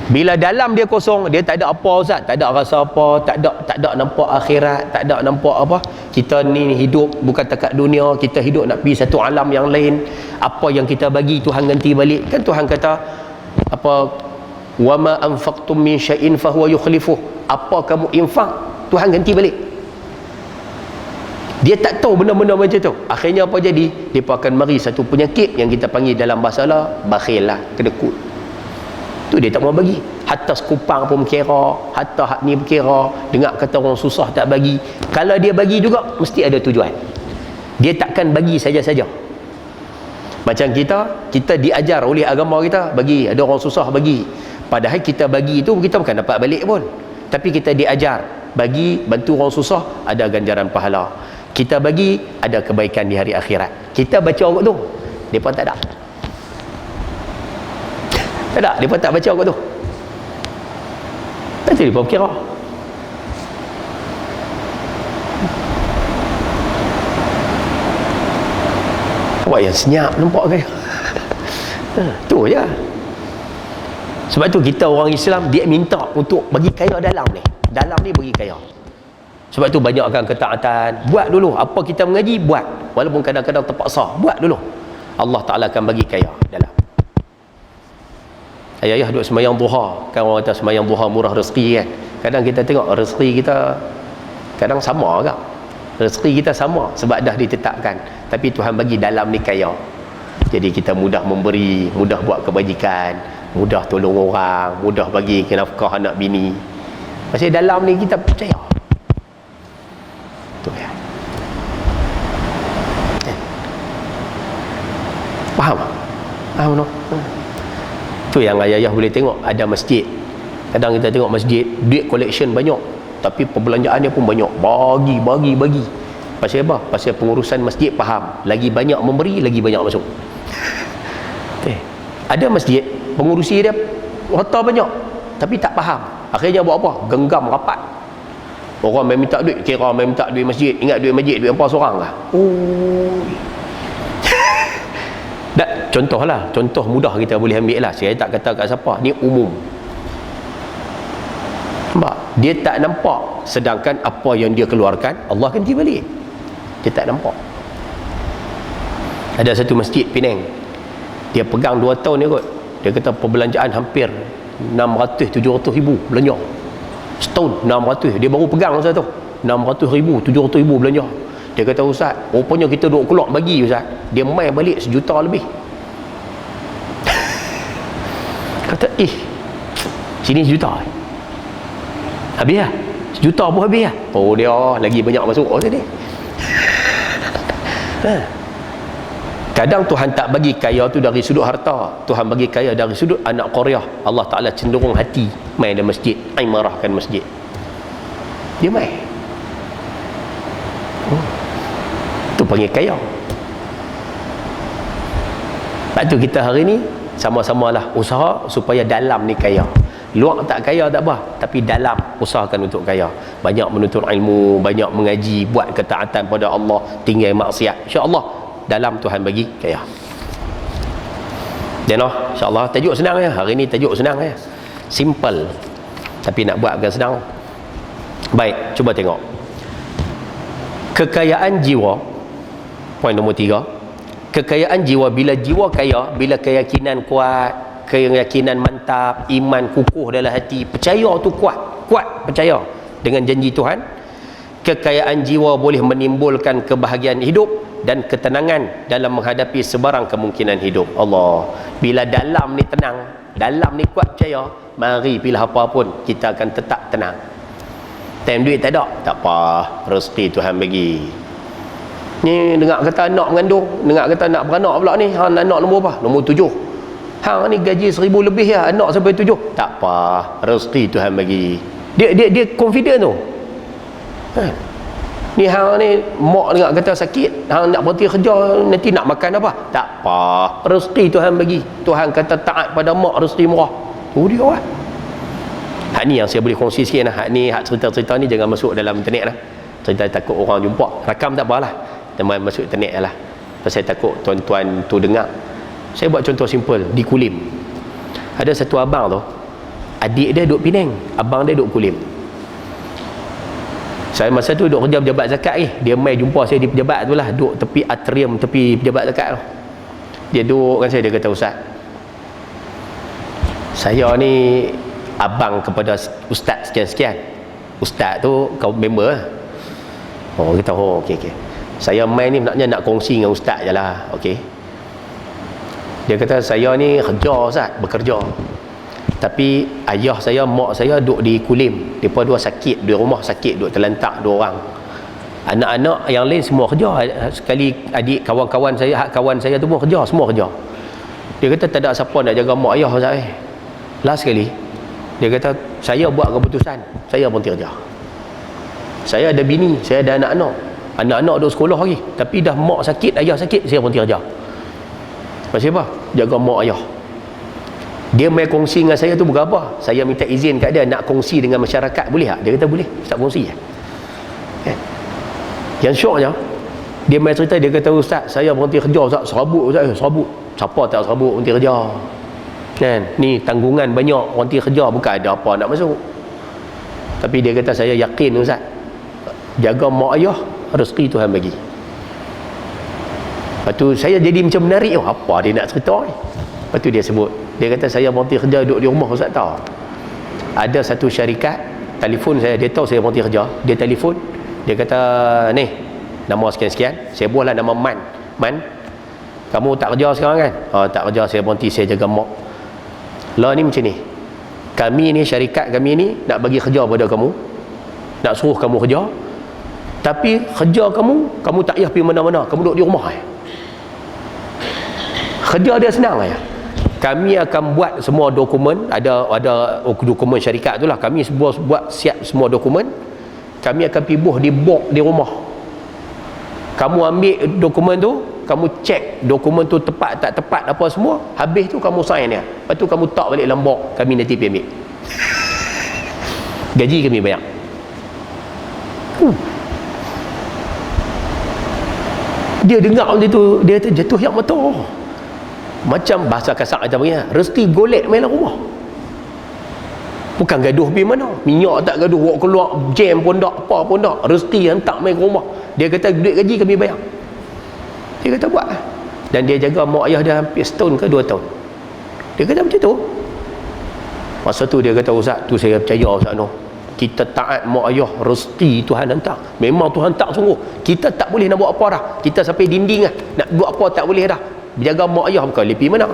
Bila dalam dia kosong, dia tak ada apa, Ustaz. Tak ada rasa apa, tak ada nampak akhirat, tak ada nampak apa. Kita ni hidup bukan takat dunia, kita hidup nak pergi satu alam yang lain. Apa yang kita bagi Tuhan ganti balik. Kan Tuhan kata apa, wa ma anfaqtum min syai'in fa huwa yukhlifuh. Apa kamu infak, Tuhan ganti balik. Dia tak tahu benda-benda macam tu. Akhirnya apa jadi? Depa akan mari satu penyakit yang kita panggil dalam bahasa lah bakhil lah, kedekut. Tu dia tak mau bagi. Hatta sekupang pun berkira, hatta hak ni berkira, dengar kata orang susah tak bagi. Kalau dia bagi juga mesti ada tujuan. Dia takkan bagi saja-saja. Macam kita diajar oleh agama kita bagi, ada orang susah bagi. Padahal kita bagi tu kita bukan dapat balik pun. Tapi kita diajar bagi, bantu orang susah, ada ganjaran pahala. Kita bagi, ada kebaikan di hari akhirat. Kita baca orang tu, depa tak ada. Tak ada, mereka tak baca kot tu. Nanti mereka berkira. Awak yang senyap nampak ke? Tu je. Sebab tu kita orang Islam, dia minta untuk bagi kaya dalam ni. Dalam ni bagi kaya. Sebab tu banyakkan ketaatan. Buat dulu. Apa kita mengaji, buat. Walaupun kadang-kadang terpaksa. Buat dulu. Allah Ta'ala akan bagi kaya dalam. Ayah-ayah duduk semayang duha. Kan orang kata semayang duha murah rezeki kan. Kadang kita tengok rezeki kita kadang sama ke? Rezeki kita sama sebab dah ditetapkan. Tapi Tuhan bagi dalam ni kaya. Jadi kita mudah memberi, mudah buat kebajikan, mudah tolong orang, mudah bagi nafkah anak bini. Pasal dalam ni kita percaya. Tu ya. Faham? Faham no? Tu Tu yang ayah-ayah boleh tengok, ada masjid. Kadang kita tengok masjid, duit collection banyak, tapi perbelanjaan dia pun banyak. Bagi. Pasal apa? Pasal pengurusan masjid faham. Lagi banyak memberi, lagi banyak masuk. Ada masjid, pengurusi dia harta banyak, tapi tak faham. Akhirnya buat apa? Genggam rapat. Orang main minta duit, kira main minta duit masjid. Ingat duit masjid, duit apa seorang lah. Contohlah, contoh mudah kita boleh ambil lah. Saya tak kata kat siapa, ni umum. Nampak? Dia tak nampak, sedangkan apa yang dia keluarkan Allah ganti balik. Dia tak nampak. Ada satu masjid Penang, dia pegang 2 tahun ni kot. Dia kata perbelanjaan hampir 600-700 ribu belanja setahun. 600, dia baru pegang masa tu 600 ribu, 700 ribu belanja. Dia kata, Ustaz, rupanya kita duk keluar bagi Ustaz, dia main balik 1 juta lebih. Kata, sini 1 juta habis lah, 1 juta pun habis lah. Oh, dia lagi banyak masuk tadi. Kadang Tuhan tak bagi kaya tu dari sudut harta, Tuhan bagi kaya dari sudut anak Korea. Allah Ta'ala cenderung hati main dalam masjid, marahkan masjid, dia main. Tu panggil kaya. Sebab tu kita hari ni sama-samalah usaha supaya dalam ni kaya. Luar tak kaya tak apa, tapi dalam usahakan untuk kaya. Banyak menuntut ilmu, banyak mengaji, buat ketaatan pada Allah, tinggal maksiat. InsyaAllah dalam Tuhan bagi kaya. Dan insyaAllah tajuk senang ya. Hari ni tajuk senang ya, simple, tapi nak buat bukan senang. Baik, cuba tengok kekayaan jiwa. Poin nombor 3, kekayaan jiwa. Bila jiwa kaya, bila keyakinan kuat, keyakinan mantap, iman kukuh dalam hati, percaya tu kuat percaya dengan janji Tuhan, kekayaan jiwa boleh menimbulkan kebahagiaan hidup dan ketenangan dalam menghadapi sebarang kemungkinan hidup. Allah, bila dalam ni tenang, dalam ni kuat percaya, mari pilih apa pun kita akan tetap tenang. Time duit tak ada, tak apa, rezeki Tuhan bagi. Ni dengar kata nak mengandung, dengar kata nak beranak pula ni, hang anak nombor apa? Nombor 7. Hang ni gaji 1000 lebih ya, anak sampai 7. Tak apa, rezeki Tuhan bagi. Dia confident tu. Ni hang ni mak dengar kata sakit, hang nak berhenti kerja, nanti nak makan apa? Tak apa, rezeki Tuhan bagi. Tuhan kata taat pada mak, rezeki murah. Tu dia lah. Hak ni yang saya boleh kongsi sikit lah. Hak ni, hak cerita-cerita ni jangan masuk dalam internet lah. Cerita takut orang jumpa, rakam tak apalah, teman masuk internet lah. Pasal takut tuan-tuan tu dengar. Saya buat contoh simple di Kulim. Ada satu abang tu, adik dia duduk Penang, abang dia duduk Kulim. Saya masa tu duduk kerja pejabat zakat ni. Dia mai jumpa saya di pejabat tu lah, duduk tepi atrium, tepi pejabat zakat tu. Dia duduk dengan saya, dia kata, Ustaz, saya ni abang kepada ustaz sekian-sekian. Ustaz tu kau member lah. Oh, kita okey. Saya main ni maknanya nak kongsi dengan ustaz je lah. Okey. Dia kata, saya ni kerja Ustaz, bekerja. Tapi ayah saya, mak saya duduk di Kulim. Mereka dua sakit, di rumah sakit, duduk terlantak 2 orang. Anak-anak yang lain semua kerja. Sekali adik kawan-kawan saya, kawan saya tu pun kerja, semua kerja. Dia kata tak ada siapa nak jaga mak ayah Ustaz. Last sekali dia kata, saya buat keputusan, saya berhenti kerja. Saya ada bini, saya ada anak-anak. Anak-anak duduk sekolah lagi, tapi dah mak sakit, ayah sakit, saya berhenti kerja. Pasal apa? Jaga mak ayah. Dia main kongsi dengan saya tu berapa? Saya minta izin kat dia nak kongsi dengan masyarakat, boleh tak? Dia kata boleh, tak kongsi ya. Yang syoknya, dia main cerita, dia kata, Ustaz, saya berhenti kerja Ustaz, serabut Ustaz, serabut. Siapa tak serabut berhenti kerja? Kan? Ni tanggungan banyak, berhenti kerja bukan ada apa nak masuk. Tapi dia kata, saya yakin Ustaz, jaga mak ayah, rezeki Tuhan bagi. Lepas tu saya jadi macam menarik, apa dia nak cerita ni? Lepas tu dia sebut, dia kata, saya berhenti kerja duduk di rumah Ustaz tahu. Ada satu syarikat telefon saya, dia tahu saya berhenti kerja, dia telefon, dia kata, ni nama sekian-sekian, saya buatlah nama Man, kamu tak kerja sekarang kan? Tak kerja, saya berhenti, saya jaga mak. Lah ni macam ni, kami ni, syarikat kami ni nak bagi kerja pada kamu, nak suruh kamu kerja, tapi kerja kamu tak payah pergi mana-mana, kamu duduk di rumah. Kerja dia senang ya. kami akan buat semua dokumen, ada dokumen syarikat tu lah, kami buat siap semua dokumen, kami akan pibuh di box di rumah. Kamu ambil dokumen tu, kamu cek dokumen tu tepat tak tepat apa semua, habis tu kamu sign dia, lepas tu kamu tak balik dalam box, kami nanti pergi ambil. Gaji kami banyak. Dia dengar benda tu, dia kata jatuh yang mata. Macam bahasa kasar macam ni, rezeki golek main dalam rumah. Bukan gaduh pergi mana, minyak tak gaduh, walk keluar, jam pun tak, apa pun tak, rezeki hantar main ke rumah. Dia kata duit gaji kami bayar. Dia kata buat. Dan dia jaga mak ayah dia hampir setahun ke 2 tahun. Dia kata macam tu. Masa tu dia kata, Ustaz, tu saya percaya Ustaz Noh, kita taat mak ayah, rezeki Tuhan hantar. Memang Tuhan hantar sungguh. Kita tak boleh nak buat apa dah. Kita sampai dinding lah, nak buat apa tak boleh dah. Jaga mak ayah bukan boleh pergi mana.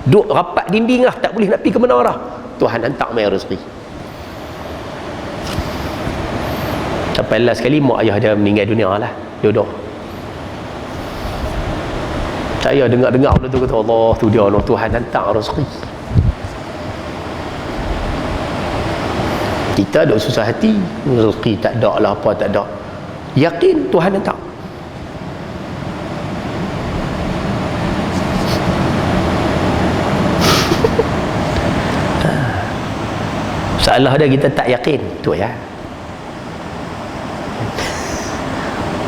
Duduk rapat dinding lah, tak boleh nak pergi ke mana dah. Tuhan hantar main rezeki. Sampai last sekali mak ayah dia meninggal dunia lah, duduk. Saya dengar-dengar benda tu, kata Allah tu dia, Tuhan hantar rezeki. Kita duk susah hati, rezeki tak ada lah, apa tak ada. Yakin Tuhan hantar. Salah dia kita tak yakin tu ya.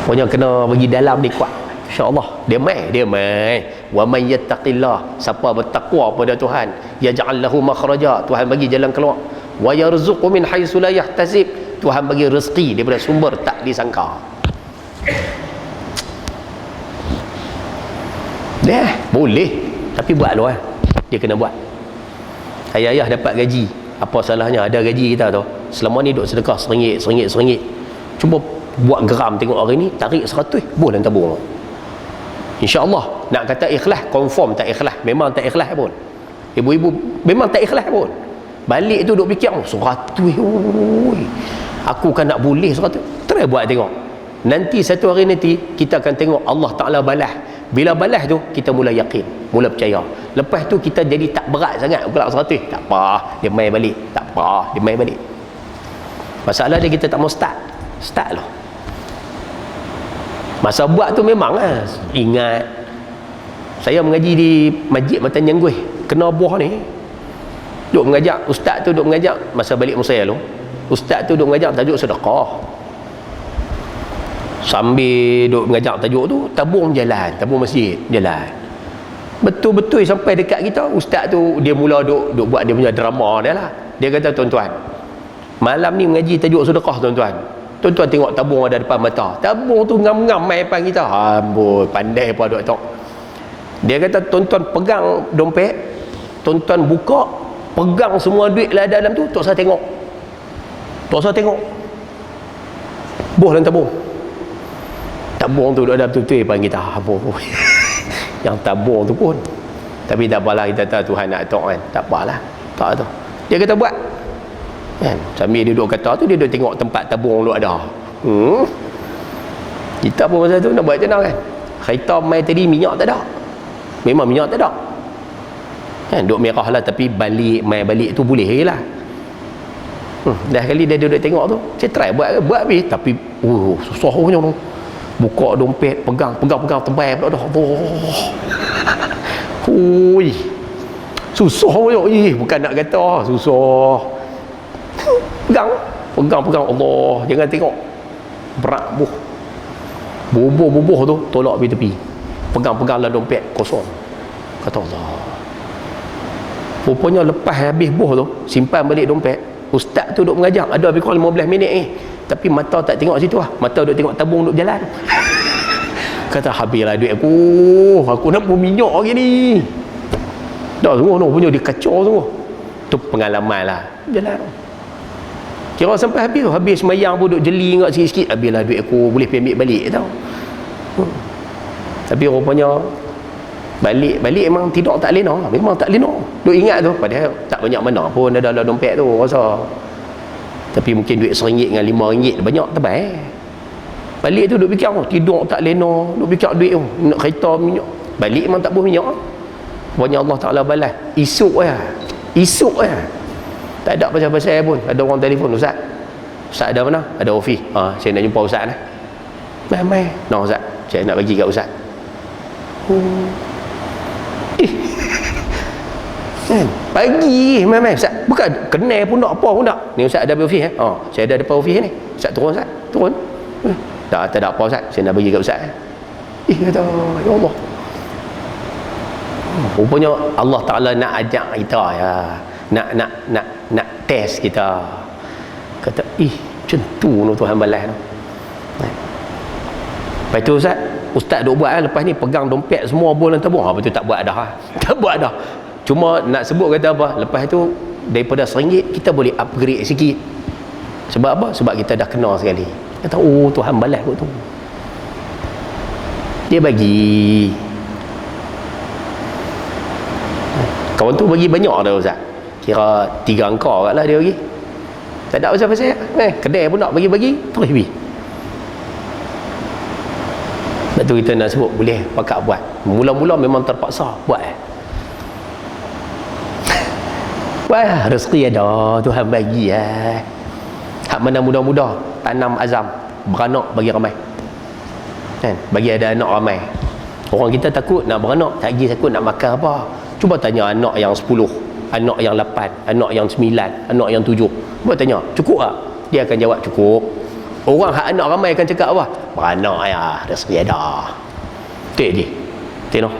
Pokoknya kena bagi dalam ni kuat, insya-Allah. Dia mai wa may yattaqillah, siapa bertakwa pada Tuhan, yaj'al lahu makhraja, Tuhan bagi jalan keluar, wa yarzuqhu min haitsu la yahtasib, Tuhan bagi rezeki daripada sumber tak disangka. Boleh, tapi buat dulu dia kena buat. Ayah dapat gaji, apa salahnya ada gaji kita tu, selama ni duk sedekah RM1, cuba buat geram tengok hari ni, tarik 100 boleh dalam tabung. InsyaAllah. Nak kata ikhlas, confirm tak ikhlas, memang tak ikhlas pun. Ibu-ibu memang tak ikhlas pun. Balik tu duk fikir, 100 aku kan nak boleh 100. Try buat tengok. Nanti satu hari nanti kita akan tengok Allah Ta'ala balas. Bila balas tu kita mula yakin, mula percaya. Lepas tu kita jadi tak berat sangat pula 100. Tak apa, dia mai balik. Tak apa, dia mai balik. Masalah dia kita tak mau start lah. Masa buat tu memang lah, ingat saya mengaji di Masjid Matan Jangguih, kena buah ni duk mengajak, ustaz tu duk mengajak masa balik Musaya tu, ustaz tu duk mengajak tajuk sedekah. Sambil duk mengajak tajuk tu, tabung masjid jalan. Betul-betul sampai dekat kita, ustaz tu dia mula duk buat dia punya drama dia lah. Dia kata, tuan-tuan, malam ni mengaji tajuk sedekah tuan-tuan. Tuan-tuan tengok tabung ada depan mata. Tabung tu ngam-ngam mai depan kita. Amboi, pandai apa duk tok. Dia kata, tuan-tuan pegang dompet, tuan-tuan buka, pegang semua duit lah dalam tu, tak usah tengok. Buh dalam tabung. Tabung tu ada betul-betul depan kita. Amboi. Yang tabung tu pun. Tapi tak apalah, kita tahu Tuhan nak tok kan. Tak apalah. Tak tu. Dia kata buat. Kan? Sambil dia duduk kata tu, dia duduk tengok tempat tabung lu ada. Kita pun masa tu nak buat macam mana kan? Kereta mai tadi minyak tak ada. Memang minyak tak ada. Kan? Duk merah lah, tapi mai balik tu boleh lah. Dah kali dia duduk tengok tu, saya try buat habis. Tapi susah punya tu. Buka dompet, pegang tebal pula dah. Hui. Susah punya. Bukan nak kata susah. Pegang Allah, jangan tengok berat bubuh tu tolak pergi tepi, pegang lah dompet kosong. Kata Allah, rupanya lepas habis buh tu simpan balik dompet, ustaz tu duk mengajar, ada lebih kurang 15 minit tapi mata tak tengok situ lah, mata duk tengok tabung duk jalan. Kata habislah duit aku nak pun minyak hari ni dah semua punya dia kacau semua. Tu pengalaman lah jalan. Kira sampai habis semayang pun duk jeli ingat sikit-sikit, habislah duit aku, boleh pergi ambil balik tau. Tapi rupanya balik memang tidak tak lena, memang tak lena. Duk ingat tu, padahal tak banyak mana pun ada dalam dompet tu rasa. Tapi mungkin duit RM1 dengan RM5 banyak tebal. Balik tu duk fikir, tidur tak lena, duk fikir duit tu, nak kereta minyak. Balik memang tak boleh minyak. Pokoknya Allah Ta'ala balas esok ya. Tak ada pasal-pasal pun. Ada orang telefon, Ustaz ada mana? Ada ofis. Saya nak jumpa Ustaz lah. Mai. No Ustaz, saya nak bagi kat Ustaz. Kan? Bagi mai Ustaz. Bukan kenal pun tak apa pun tak. Ni Ustaz ada di ofis saya ada depan ofis ni. Ustaz turun. Tak ada apa Ustaz. Saya nak bagi kat Ustaz. Kata ya Allah. Rupanya Allah Ta'ala nak ajak kita ya. Nak test kita. Kata macam tu Tuhan balas tu. Lepas tu Ustaz duk buat lepas ni pegang dompet semua bola tabung. Betul tak buat dah. Tak buat dah. Cuma nak sebut kata apa? Lepas tu daripada RM1 kita boleh upgrade sikit. Sebab apa? Sebab kita dah kenal sekali. Kata Tuhan balas kot tu. Dia bagi. Kawan tu bagi banyak dah Ustaz. Kira 3 angka kat lah dia bagi. Tak ada pasal-pasal. Kedai pun nak bagi-bagi terus bagi. Lepas tu kita nak sebut boleh pakak buat. Mula-mula memang terpaksa buat. Wah, rezeki ada, Tuhan bagi hak mana mudah-mudah tanam azam, beranak bagi ramai. Kan? Bagi ada anak ramai. Orang kita takut nak beranak, tak lagi takut nak makan apa. Cuba tanya anak yang 10, anak yang 8, anak yang 9, anak yang 7. Cuba tanya, cukup tak? Dia akan jawab cukup. Orang hak anak ramai akan cakap apa? Beranak ya, rezeki ada. Dia. Tengok.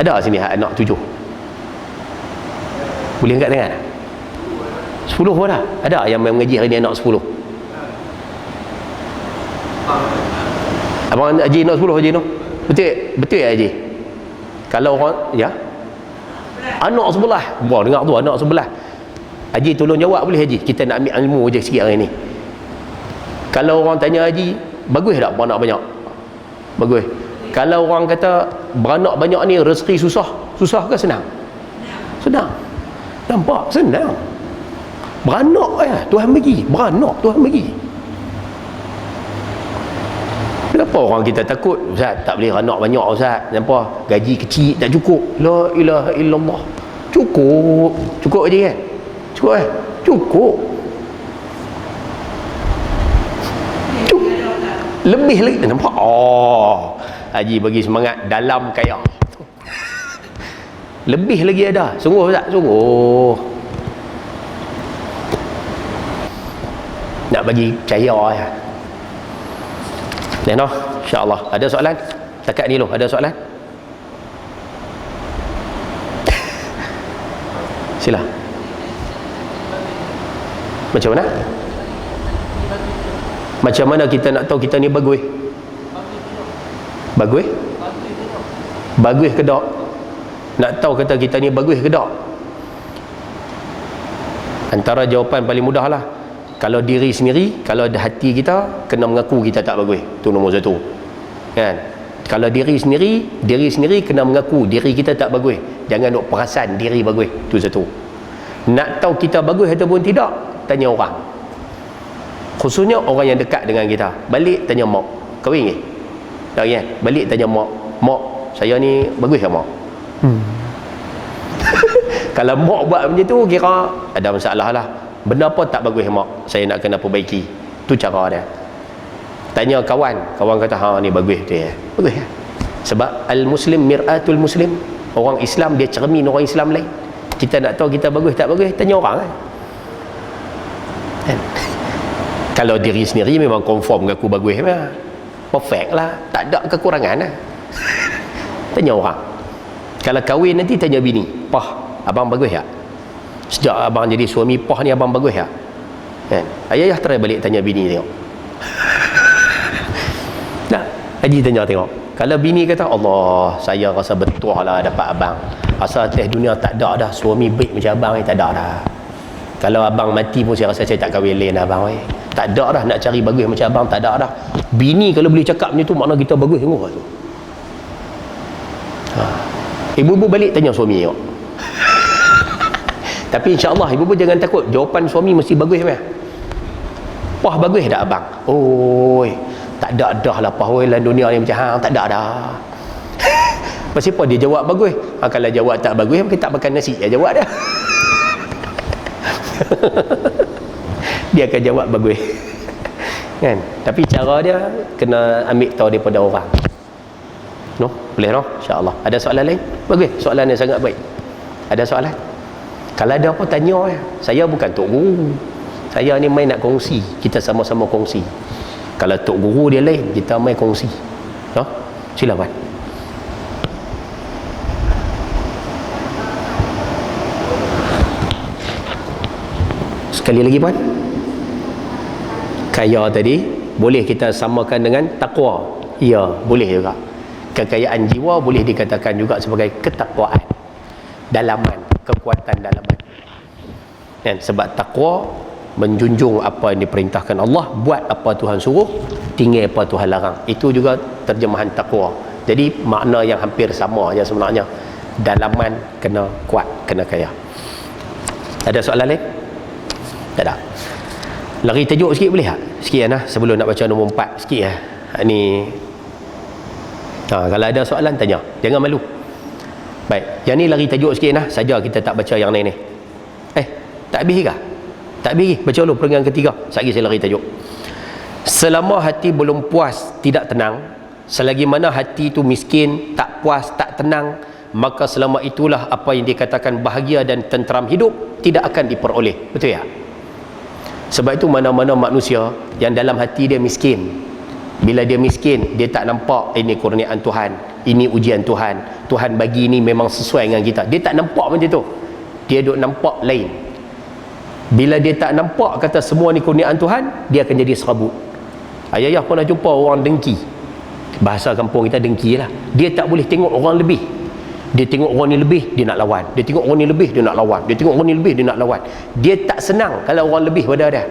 Ada sini hak anak 7. Boleh angkat tangan? 10 pun dah. Ada yang mengaji hari ni anak 10. Abang Haji nak 10 Haji nak? Betul ya Haji? Kalau orang ya? Anak sebelah. Wah, dengar tu anak sebelah. Haji tolong jawab boleh Haji? Kita nak ambil ilmu je sikit hari ni. Kalau orang tanya Haji, bagus tak beranak banyak? Bagus. Kalau orang kata beranak banyak ni rezeki susah ke senang? Senang. Nampak? Senang. Beranak Tuhan bagi. Beranak Tuhan bagi. Kenapa orang kita takut? Ustaz, tak boleh beranak banyak Ustaz. Kenapa? Gaji kecil tak cukup. La ilaha illallah. Cukup. Cukup je kan? Cukup Cukup. Lebih lagi. Nampak? Haji bagi semangat dalam kaya. Lebih lagi ada. Sungguh tak? Sungguh. Nak bagi percaya ya. Dah noh, insya-Allah. Ada soalan? Takat ni loh, ada soalan? Sila. Macam mana? Macam mana kita nak tahu kita ni bagus? Bagus? Bagus ke tak? Nak tahu kata kita ni bagus ke tak? Antara jawapan paling mudah lah. Kalau diri sendiri, kalau ada hati kita kena mengaku kita tak bagus. Itu nombor satu. Kan? Kalau diri sendiri kena mengaku diri kita tak bagus. Jangan nak perasan diri bagus. Itu satu. Nak tahu kita bagus ataupun tidak, tanya orang. Khususnya orang yang dekat dengan kita. Balik tanya mak. Kahwin ke? Tak kan? Balik tanya mak. Mak, saya ni bagus ke mak? Kalau mak buat macam tu, kira ada masalah lah. Benda apa tak bagus mak? Saya nak kena perbaiki. Tu cara dia. Tanya kawan. Kawan kata, ni bagus tu ya. Bagus ya. Sebab al-muslim mir'atul muslim. Orang Islam dia cermin orang Islam lain. Kita nak tahu kita bagus tak bagus, tanya orang kan? Kalau diri sendiri memang conform dengan aku bagus lah. Perfect lah. Tak ada kekurangan lah. Tanya orang. Kalau kahwin nanti tanya bini. Pah, abang bagus tak? Sejak abang jadi suami pah ni abang bagus tak? Kan? Ayah try balik tanya bini tengok. Nah, Haji tanya tengok. Kalau bini kata, Allah, saya rasa betul lah dapat abang. Asal atas dunia tak ada dah suami baik macam abang ni, tak ada dah. Kalau abang mati pun saya rasa saya tak kahwin lain abang ni. Tak ada dah nak cari bagus macam abang, tak ada dah. Bini kalau boleh cakap macam tu, makna kita bagus tengok tu. Ibu-ibu balik tanya suami tengok. Tapi insya-Allah ibu-ibu jangan takut, jawapan suami mesti bagus kan. Wah, bagus dah abang. Oh, tak ada dah lah pahoi dalam dunia ni macam tak ada dah. Pasal apa dia jawab bagus? Kalau jawab tak bagus, kita tak makan nasi. Dia jawab dah. Dia akan jawab bagus. Kan? Tapi cara dia kena ambil tahu daripada orang. No? Boleh no? InsyaAllah. Ada soalan lain? Bagus. Soalan yang sangat baik. Ada soalan? Kalau ada apa tanya ya. Saya bukan tok guru. Saya ni main nak kongsi. Kita sama-sama kongsi. Kalau tok guru dia lain, kita main kongsi. No? Silakan. Sekali lagi puan. Kaya tadi boleh kita samakan dengan takwa. Ya, boleh juga. Kekayaan jiwa boleh dikatakan juga sebagai ketakwaan. Dalaman, kekuatan dalaman. Dan sebab takwa menjunjung apa yang diperintahkan Allah, buat apa Tuhan suruh, tinggal apa Tuhan larang. Itu juga terjemahan takwa. Jadi makna yang hampir sama je sebenarnya. Dalaman kena kuat, kena kaya. Ada soalan lain? Tak ada. Lari tajuk sikit boleh tak? Sikit lah sebelum nak baca nombor 4 sikit lah. Ni kalau ada soalan tanya, jangan malu. Baik, yang ni lari tajuk sikit lah saja, kita tak baca yang lain ni. Tak habis ke? Tak habis. Baca dulu peringkat ketiga. Sekali saya lari tajuk. Selama hati belum puas, tidak tenang, selagi mana hati itu miskin, tak puas, tak tenang, maka selama itulah apa yang dikatakan bahagia dan tenteram hidup tidak akan diperoleh. Betul tak? Sebab itu mana-mana manusia yang dalam hati dia miskin, bila dia miskin, dia tak nampak ini kurniaan Tuhan, ini ujian Tuhan, Tuhan bagi ni memang sesuai dengan kita. Dia tak nampak macam tu. Dia duk nampak lain. Bila dia tak nampak kata semua ni kurniaan Tuhan, dia akan jadi serabut. Ayah pernah jumpa orang dengki. Bahasa kampung kita dengki lah. Dia tak boleh tengok orang lebih. Dia tengok orang ni lebih, dia nak lawan. Dia tengok orang ni lebih, dia nak lawan. Dia tengok orang ni lebih, dia nak lawan. Dia tak senang kalau orang lebih pada dia.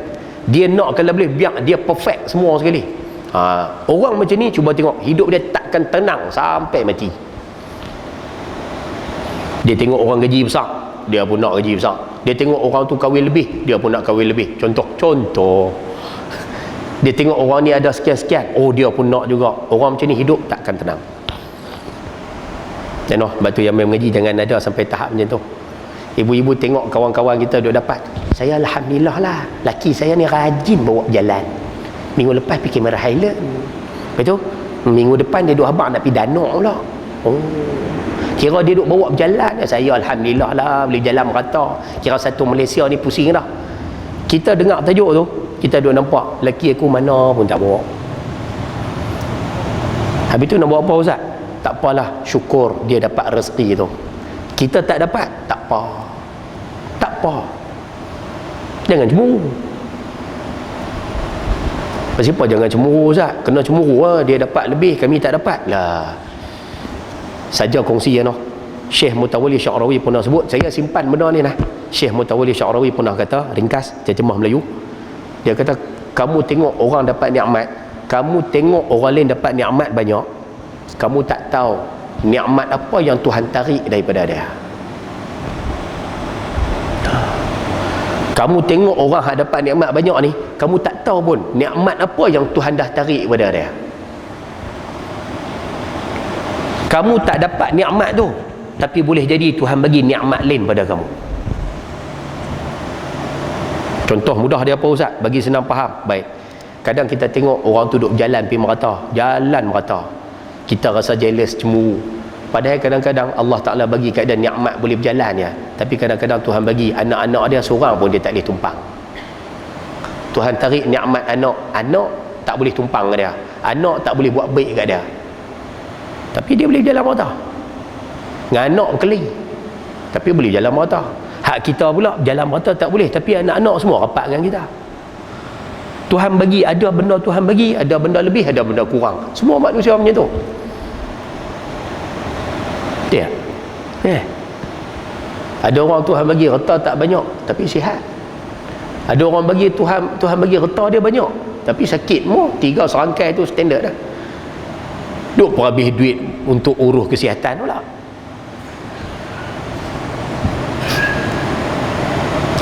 Dia nak kalau boleh biar dia perfect semua sekali. Orang macam ni cuba tengok, hidup dia takkan tenang sampai mati. Dia tengok orang gaji besar, dia pun nak gaji besar. Dia tengok orang tu kahwin lebih, dia pun nak kahwin lebih. Contoh. Dia tengok orang ni ada sekian-sekian, dia pun nak juga. Orang macam ni hidup takkan tenang. Sebab tu yang mengaji jangan ada sampai tahap macam tu. Ibu-ibu tengok kawan-kawan kita duk dapat. Saya alhamdulillah lah, laki saya ni rajin bawa berjalan. Minggu lepas pergi Merah Highland. Betul? Minggu depan dia duk habang nak pergi Danok pula. Kira dia duk bawa berjalan. Saya alhamdulillah lah boleh jalan merata. Kira satu Malaysia ni pusing dah. Kita dengar tajuk tu, kita duk nampak laki aku mana pun tak bawa. Habis tu nak buat apa Ustaz? Tak apalah, syukur dia dapat rezeki tu. Kita tak dapat, tak apa. Tak apa. Jangan cemburu. Pasal apa jangan cemburu Ustaz? Kena cemburu lah, dia dapat lebih, kami tak dapat. Lah. Saja kongsi ya noh. Syekh Mutawalli Sya'rawi pernah sebut, saya simpan benda ni lah. Syekh Mutawalli Sya'rawi pernah kata, ringkas, terjemah Melayu. Dia kata, kamu tengok orang dapat nikmat, kamu tengok orang lain dapat nikmat banyak, kamu tak tahu nikmat apa yang Tuhan tarik daripada dia. Kamu tengok orang yang dapat nikmat banyak ni, kamu tak tahu pun nikmat apa yang Tuhan dah tarik daripada dia. Kamu tak dapat nikmat tu, tapi boleh jadi Tuhan bagi nikmat lain pada kamu. Contoh mudah dia apa Ustaz? Bagi senang faham. Baik. Kadang kita tengok orang tu duduk berjalan pergi merata, jalan merata. Kita rasa jealous, cemburu. Padahal kadang-kadang Allah Ta'ala bagi keadaan nikmat boleh berjalan ya. Tapi kadang-kadang Tuhan bagi anak-anak dia seorang pun dia tak boleh tumpang. Tuhan tarik nikmat anak tak boleh tumpang ke dia. Anak tak boleh buat baik kat dia. Tapi dia boleh jalan merata. Dengan anak keli. Tapi boleh jalan merata. Hak kita pula jalan merata tak boleh. Tapi anak-anak semua rapat dengan kita. Tuhan bagi, ada benda Tuhan bagi, ada benda lebih, ada benda kurang. Semua manusia macam tu. Ya. Ada orang Tuhan bagi reta tak banyak tapi sihat. Ada orang bagi Tuhan bagi reta dia banyak tapi sakit mu 3 serangkai tu standard dah. Duk habis duit untuk urus kesihatan pula.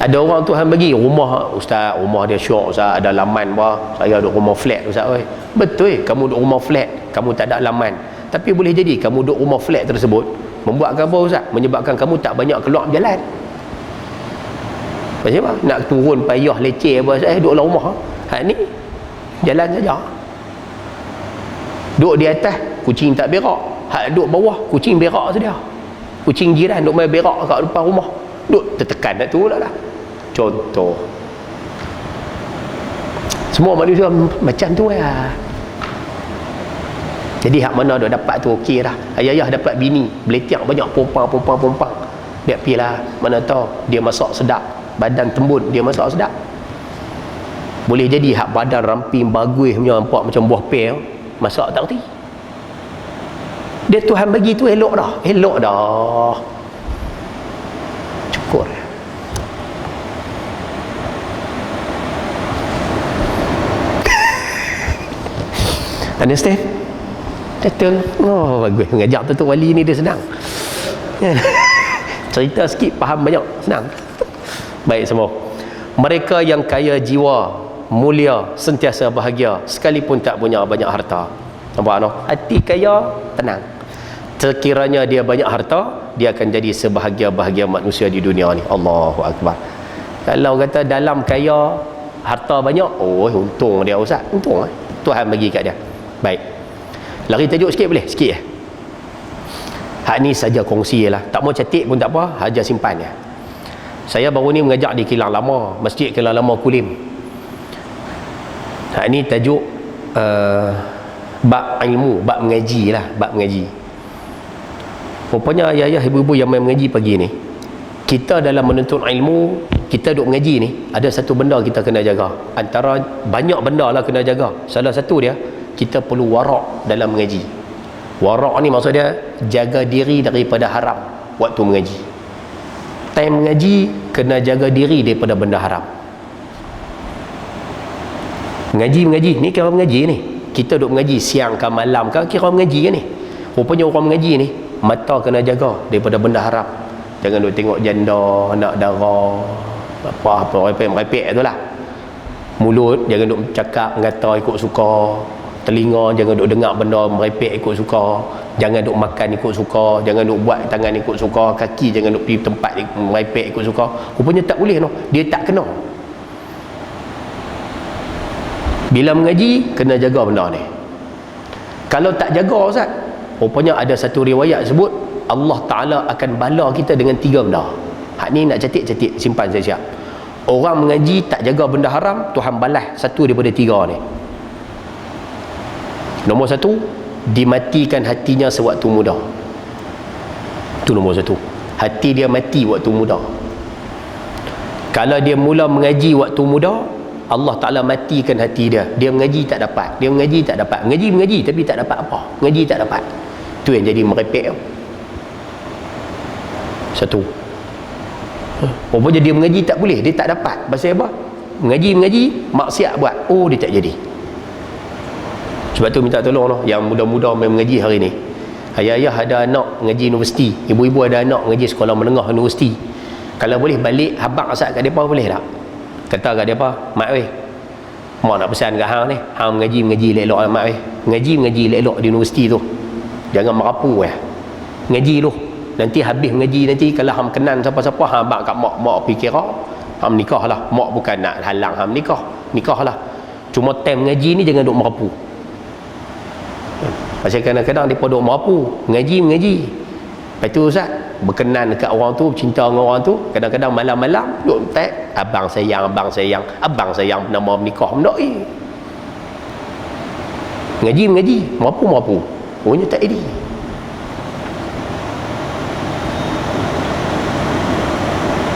Ada orang Tuhan bagi rumah, Ustaz, rumah dia syok Ustaz, ada laman bah. Saya duduk rumah flat Ustaz oi. Betul kamu duduk rumah flat, kamu tak ada laman. Tapi boleh jadi kamu duduk rumah flat tersebut membuatkan apa Ustaz? Menyebabkan kamu tak banyak keluar berjalan. Macam apa? Nak turun payah leceh apa Ustaz? Duduk dalam rumah. Hak ni jalan saja. Duduk di atas kucing tak berak. Hak duduk bawah kucing berak saja. Kucing jiran duduk main berak kat depan rumah. Duduk tertekan nak turun lah. Contoh. Semua manusia macam tu lah. Jadi hak mana duk dapat tu okey dah. Ayah dapat bini beletiak banyak pompang. Dia pilah mana tahu dia masak sedap, badan tembun dia masak sedap. Boleh jadi hak badan ramping bagus punya nampak macam buah pil, masak tak reti. Dia Tuhan bagi tu elok dah. Cukur. Understand? Betul. Oh bagus. Mengajar tu wali ni dia senang. Cerita sikit faham banyak, senang. Baik semua. Mereka yang kaya jiwa, mulia, sentiasa bahagia sekalipun tak punya banyak harta. Nampak no? Hati kaya, tenang. Sekiranya dia banyak harta, dia akan jadi sebahagia-bahagia manusia di dunia ni. Allahu Akbar. Kalau kata dalam kaya, harta banyak, oh untung dia Ustaz. Untung Tuhan bagi kat dia. Baik. Lari tajuk sikit boleh? Sikit hak ni saja kongsi lah. Tak mau catik pun tak apa, haja simpan ya. Saya baru ni mengajar di Kilang Lama, Masjid Kilang Lama Kulim. Hak ni tajuk bab ilmu, bab mengaji lah, bab mengaji. Rupanya ayah-ayah ibu-ibu yang main mengaji pagi ni, kita dalam menuntut ilmu, kita duk mengaji ni, ada satu benda kita kena jaga. Antara banyak benda lah kena jaga. Salah satu dia, kita perlu warak dalam mengaji. Warak ni maksud dia jaga diri daripada haram waktu mengaji. Time mengaji kena jaga diri daripada benda haram. Mengaji ni kira mengaji ni. Kita duk mengaji siang ke malam ke kira mengaji ni. Rupanya orang mengaji ni mata kena jaga daripada benda haram. Jangan duk tengok janda, anak dara, apa merepek tu lah. Mulut jangan duk cakap ngata ikut suka. Telinga jangan duk dengar benda merepek ikut suka. Jangan duk makan ikut suka. Jangan duk buat tangan ikut suka. Kaki jangan duk pergi tempat merepek ikut suka. Rupanya tak boleh no. Dia tak kena. Bila mengaji kena jaga benda ni. Kalau tak jaga Ustaz, rupanya ada satu riwayat sebut Allah Ta'ala akan bala kita dengan 3 benda. Hak ni nak catik simpan siap-siap. Orang mengaji tak jaga benda haram, Tuhan balas satu daripada 3 ni. Nombor 1, dimatikan hatinya sewaktu muda. Itu nombor 1. Hati dia mati waktu muda. Kalau dia mula mengaji waktu muda, Allah Ta'ala matikan hati dia. Dia mengaji tak dapat. Mengaji tapi tak dapat apa. Mengaji tak dapat. Itu yang jadi merepek. 1. Rupanya dia mengaji tak boleh. Dia tak dapat. Pasal apa? Mengaji, maksiat buat. Oh, dia tak jadi. Sebab tu minta tolong noh, yang muda-muda main mengaji hari ni. Ayah-ayah ada anak mengaji universiti, ibu-ibu ada anak mengaji sekolah menengah universiti. Kalau boleh balik habaq asal kat depa boleh tak? Kata kat depa, mak weh, mak nak pesan kat hang ni, hang mengaji elok-elok mak weh. Mengaji elok-elok di universiti tu. Jangan merapu Mengaji tu. Nanti habis mengaji nanti kalau hang kenan siapa-siapa hang habaq kat mak fikir hang nikah lah. Mak bukan nak halang hang nikah lah. Cuma time mengaji ni jangan duk merapu. Pasal kadang-kadang mereka duk merapu mengaji lepas tu Ustaz berkenan dekat orang tu, cinta dengan orang tu, kadang-kadang malam-malam duk tag abang sayang nama menikah benda mengaji merapu punya tak jadi.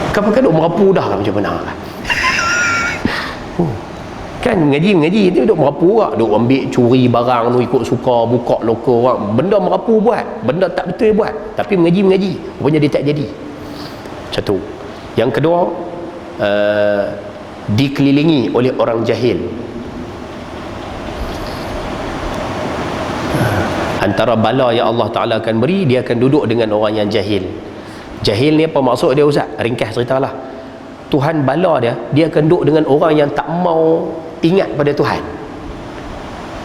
Kapan duk merapu dah lah macam mana kan mengaji tu duk merapu lah, duk ambil curi barang tu ikut suka, buka loko orang, benda merapu buat, benda tak betul buat, tapi mengaji rupanya dia tak jadi. 1. Yang kedua, dikelilingi oleh orang jahil. Antara bala yang Allah Ta'ala akan beri, dia akan duduk dengan orang yang jahil. Jahil ni apa maksud dia Ustaz? Ringkas ceritalah. Tuhan bala dia akan duduk dengan orang yang tak mau ingat pada Tuhan.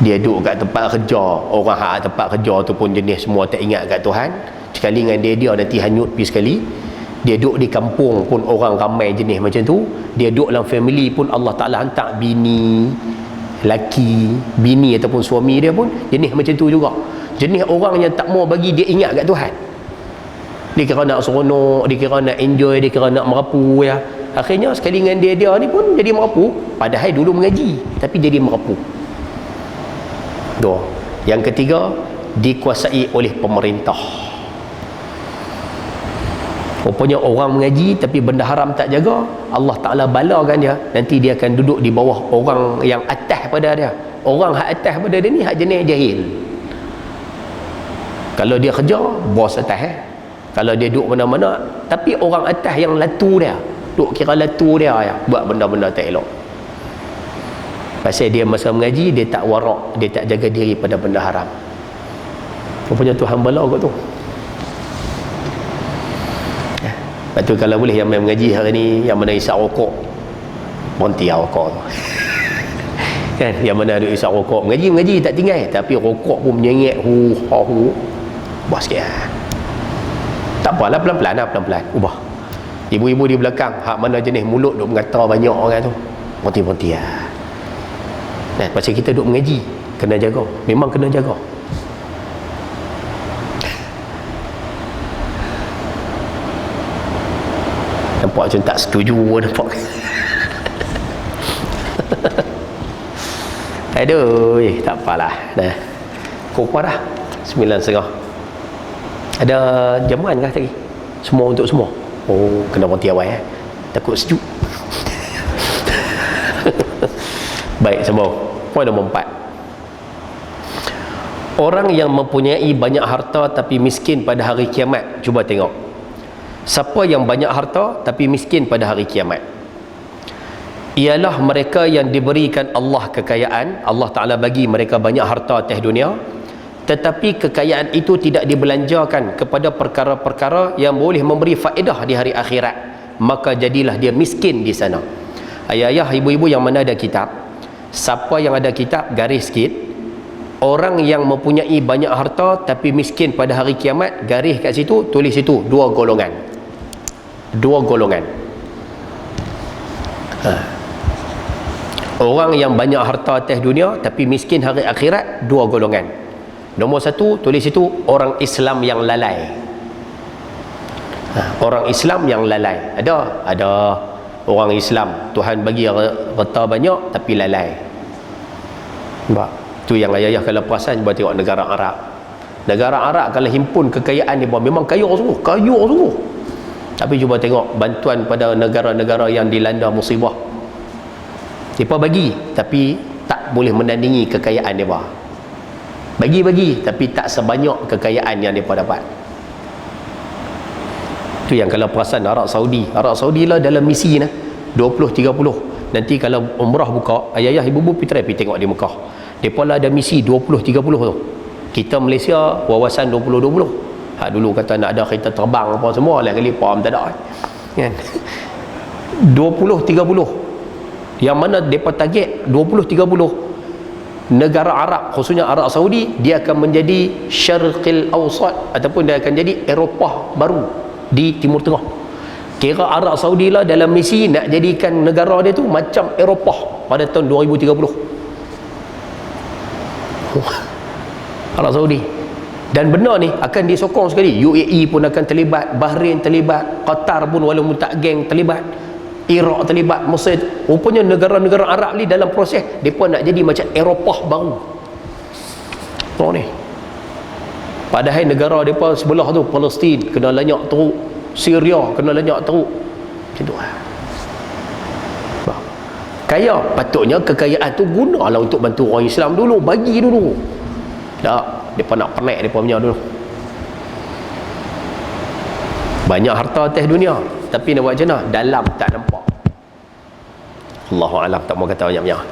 Dia duduk kat tempat kerja, orang hak tempat kerja tu pun jenis semua tak ingat kat Tuhan. Sekali dengan dia nanti hanyut pergi sekali. Dia duduk di kampung pun orang ramai jenis macam tu. Dia duduk dalam family pun Allah Ta'ala hantar bini, laki, bini ataupun suami dia pun jenis macam tu juga. Jenis orang yang tak mau bagi dia ingat kat Tuhan. Dia kira nak seronok, dia kira nak enjoy, dia kira nak merapu ya. Akhirnya sekali dengan dia ni pun jadi merapu. Padahal dulu mengaji, tapi jadi merapu. Dua. Yang ketiga, dikuasai oleh pemerintah. Rupanya orang mengaji tapi benda haram tak jaga, Allah Ta'ala balakan dia. Nanti dia akan duduk di bawah orang yang atas pada dia. Orang hak atas pada dia ni hak jenis jahil. Kalau dia kerja, bos atas Kalau dia duduk mana-mana, tapi orang atas yang latu dia, duduk kira latu dia ya, buat benda-benda tak elok. Pasal dia masa mengaji, dia tak warak, dia tak jaga diri pada benda haram. Rupanya Tuhan bala kot tu. Lepas tu kalau boleh yang main mengaji hari ni, yang mana isap rokok, berhenti rokok tu. Kan, yang mana ada isap rokok, mengaji tak tinggal, tapi rokok pun menyengit ubah sikit tak apalah, pelan-pelan ubah. Ibu-ibu di belakang hak mana jenis mulut duk mengata banyak orang tu, berhenti pasal kita duk mengaji, kena jaga, memang kena jaga. Nampak macam tak setuju, nampak. Aduh, tak apalah dah. Kopa dah 9.30. Ada jamuan kah tadi? Semua untuk semua. Oh, kena berhenti awal takut sejuk. Baik, sambung. Poin nombor 4. Orang yang mempunyai banyak harta tapi miskin pada hari kiamat. Cuba tengok, siapa yang banyak harta tapi miskin pada hari kiamat? Ialah mereka yang diberikan Allah kekayaan. Allah Ta'ala bagi mereka banyak harta atas dunia, tetapi kekayaan itu tidak dibelanjakan kepada perkara-perkara yang boleh memberi faedah di hari akhirat, maka jadilah dia miskin di sana. Ayah-ayah, ibu-ibu yang mana ada kitab, siapa yang ada kitab, garis sikit. Orang yang mempunyai banyak harta tapi miskin pada hari kiamat, garis kat situ, tulis situ, dua golongan. Orang yang banyak harta atas dunia tapi miskin hari akhirat, dua golongan. Nombor 1, tulis situ, orang Islam yang lalai. Orang Islam yang lalai. Ada orang Islam Tuhan bagi harta banyak tapi lalai. Nampak? Tu yang ayah-ayah kalau perasan, buat tengok negara Arab. Negara Arab kalau himpun kekayaan ni memang kaya sungguh. Tapi cuba tengok bantuan pada negara-negara yang dilanda musibah. Mereka bagi tapi tak boleh menandingi kekayaan mereka. Bagi tapi tak sebanyak kekayaan yang mereka dapat. Tu yang kalau perasan Arab Saudi lah dalam misi 20-30. Nanti kalau umrah buka, ayah-ayah ibu-ibu pergi tengok di Mekah. Mereka lah ada misi 20-30 tu. Kita Malaysia wawasan 20-20. Dulu kata nak ada kereta terbang apa semua, lain kali paham tak ada kan. 20-30 yang mana mereka target 20-30 negara Arab, khususnya Arab Saudi, dia akan menjadi Syarqil Awsat, ataupun dia akan jadi Eropah baru di Timur Tengah. Kira Arab Saudi lah dalam misi nak jadikan negara dia tu macam Eropah pada tahun 2030. Arab Saudi. Dan benar ni akan disokong sekali. UAE pun akan terlibat, Bahrain terlibat, Qatar pun walaupun tak geng terlibat, Iraq terlibat, Mesir. Rupanya negara-negara Arab ni dalam proses mereka nak jadi macam Eropah baru. Oh ni. Padahal negara mereka sebelah tu, Palestin kena lanyak teruk, Syria kena lanyak teruk. Macam tu lah. Kaya, patutnya kekayaan tu gunalah untuk bantu orang Islam dulu, bagi dulu. Tak, mereka nak penek mereka punya dulu. Banyak harta atas dunia, tapi nak buat macam mana? Dalam tak nampak. Allahu'alam, tak mau kata banyak-banyak.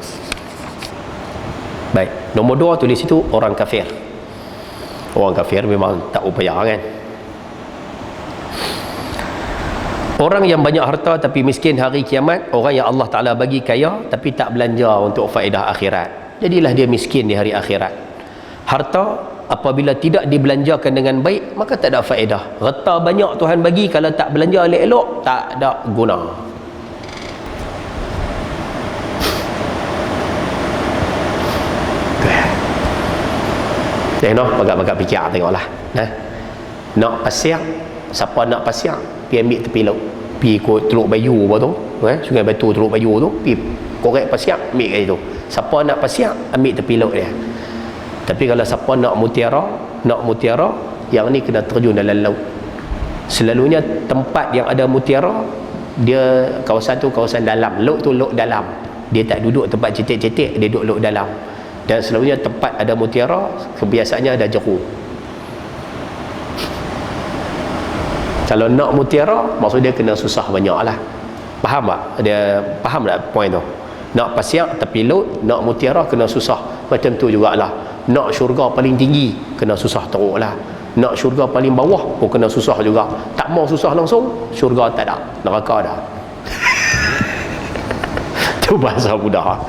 Baik, nombor 2 tulis situ, orang kafir. Orang kafir memang tak upaya kan. Orang yang banyak harta tapi miskin hari kiamat, orang yang Allah Ta'ala bagi kaya tapi tak belanja untuk faedah akhirat. jadilah dia miskin di hari akhirat. Harta apabila tidak dibelanjakan dengan baik, maka tak ada faedah. Harta banyak Tuhan bagi, kalau tak belanja elok-elok, tak ada guna. Pakat-pakat fikir tengoklah. Nak pasir, siapa nak pasir, pergi ambil tepi laut, pergi ikut Teluk Bayu apa tu, Sungai Batu Teluk Bayu tu, pergi korek pasir, ambil kat situ. Siapa nak pasir, ambil tepi laut dia. Tapi kalau siapa nak mutiara, yang ni kena terjun dalam laut. Selalunya tempat yang ada mutiara, dia kawasan tu kawasan dalam, laut tu laut dalam. Dia tak duduk tempat cetek-cetek, dia duduk laut dalam. Dan selalunya tempat ada mutiara, kebiasaannya ada jeru. Kalau nak mutiara, maksud dia kena susah banyak lah. Faham tak? Dia faham tak point tu? Nak pasir tepi laut, nak mutiara kena susah. Macam tu jugalah. Nak syurga paling tinggi, kena susah teruk lah. Nak syurga paling bawah pun kena susah juga. Tak mau susah langsung, syurga tak ada, neraka ada. Tu bahasa mudah.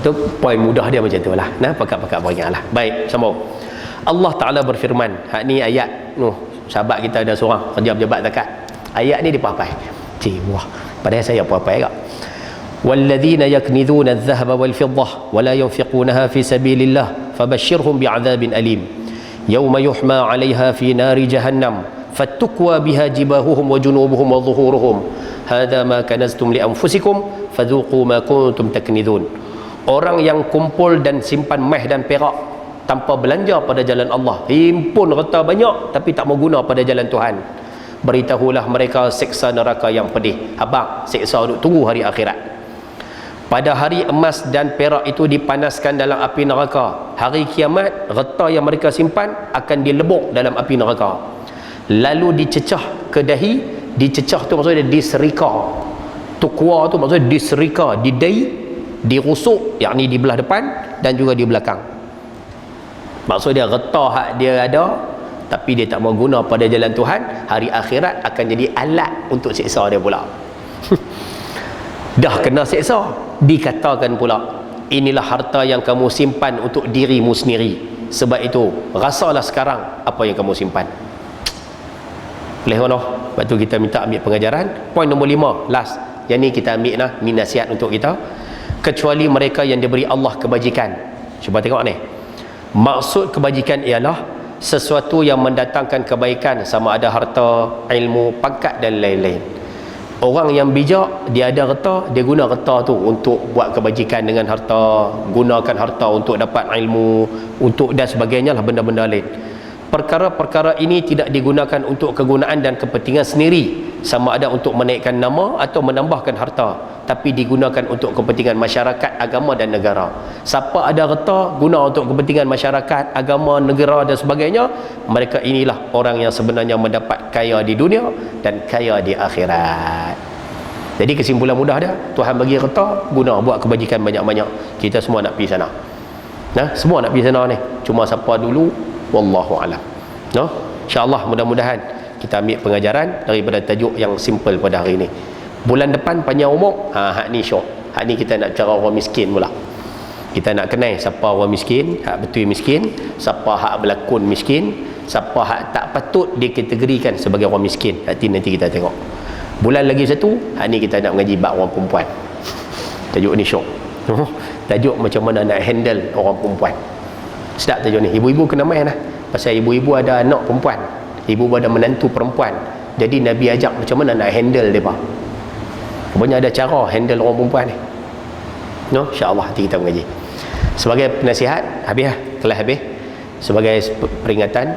Tu poin mudah dia macam tu lah. Pakat-pakat banyak lah. Baik, sambung. Allah Ta'ala berfirman, ni ayat sahabat kita ada seorang kerja pejabat zakat. Ayat ni dipapai. Wah, padahal saya papai tak? وَالَّذِينَ يَكْنِذُونَ الذَّهَبَ وَالْفِضَّةَ وَلَا يُنْفِقُونَهَا فِي سَبِيلِ اللَّهِ فَبَشِّرْهُمْ بِعَذَابٍ أَلِيمٍ يَوْمَ يُحْمَى عَلَيْهَا فِي نَارِ جَهَنَّمَ فَتُكْوَى بِهَا جِبَاهُهُمْ وَجُنُوبُهُمْ وَظُهُورُهُمْ هَذَا مَا كَنَزْتُمْ لِأَنفُسِكُمْ فَذُوقُوا مَا كُنْتُمْ تَكْنِذُونَ. Orang yang kumpul dan simpan meh dan perak tanpa belanja pada jalan Allah, himpun harta banyak tapi tak mau guna pada jalan Tuhan, beritahulah mereka siksa neraka yang pedih. Abang, siksa duk tunggu hari akhirat. Pada hari emas dan perak itu dipanaskan dalam api neraka. Hari kiamat, harta yang mereka simpan akan dilebok dalam api neraka, lalu dicecah ke dahi. Dicecah tu maksudnya diserika. Tukwa tu maksudnya diserika, didai, dirusuk, yakni di belah depan dan juga di belakang. Maksudnya harta hak dia ada tapi dia tak mau guna pada jalan Tuhan, hari akhirat akan jadi alat untuk siksa dia pula. Dah kena siksa, dikatakan pula, inilah harta yang kamu simpan untuk dirimu sendiri, sebab itu rasalah sekarang apa yang kamu simpan. Boleh Allah. Lepas tu kita minta ambil pengajaran. Poin nombor 5 last, yang ni kita ambil lah, ni nasihat untuk kita. Kecuali mereka yang diberi Allah kebajikan. Cuba tengok ni, maksud kebajikan ialah sesuatu yang mendatangkan kebaikan, sama ada harta, ilmu, pangkat dan lain-lain. Orang yang bijak, dia ada harta, dia guna harta tu untuk buat kebajikan dengan harta, gunakan harta untuk dapat ilmu, untuk dan sebagainya lah, benda-benda lain. Perkara-perkara ini tidak digunakan untuk kegunaan dan kepentingan sendiri, sama ada untuk menaikkan nama atau menambahkan harta, tapi digunakan untuk kepentingan masyarakat, agama dan negara. Siapa ada harta guna untuk kepentingan masyarakat, agama, negara dan sebagainya, mereka inilah orang yang sebenarnya mendapat kaya di dunia dan kaya di akhirat. Jadi kesimpulan mudah dia, Tuhan bagi harta, guna buat kebajikan banyak-banyak. Kita semua nak pergi sana. Semua nak pergi sana ni. Cuma siapa dulu, wallahu alam. InsyaAllah mudah-mudahan kita ambil pengajaran daripada tajuk yang simple pada hari ini. Bulan depan panjang umur, hak ni syok. Hak ni kita nak cara orang miskin pula. Kita nak kenal siapa orang miskin, hak betul miskin, siapa hak berlakon miskin, siapa hak tak patut dikategorikan sebagai orang miskin. Nanti kita tengok. Bulan lagi satu, hak ni kita nak mengaji bab orang perempuan. Tajuk ni syok. Tajuk macam mana nak handle orang perempuan. Sedap tajuk ni. Ibu-ibu kena main lah. Pasal ibu-ibu ada anak perempuan, ibu-ibu ada menantu perempuan. Jadi Nabi ajak macam mana nak handle mereka. Rupanya ada cara handle orang perempuan ni. InsyaAllah nanti kita mengaji. Sebagai penasihat, habis lah, kelas habis. Sebagai peringatan,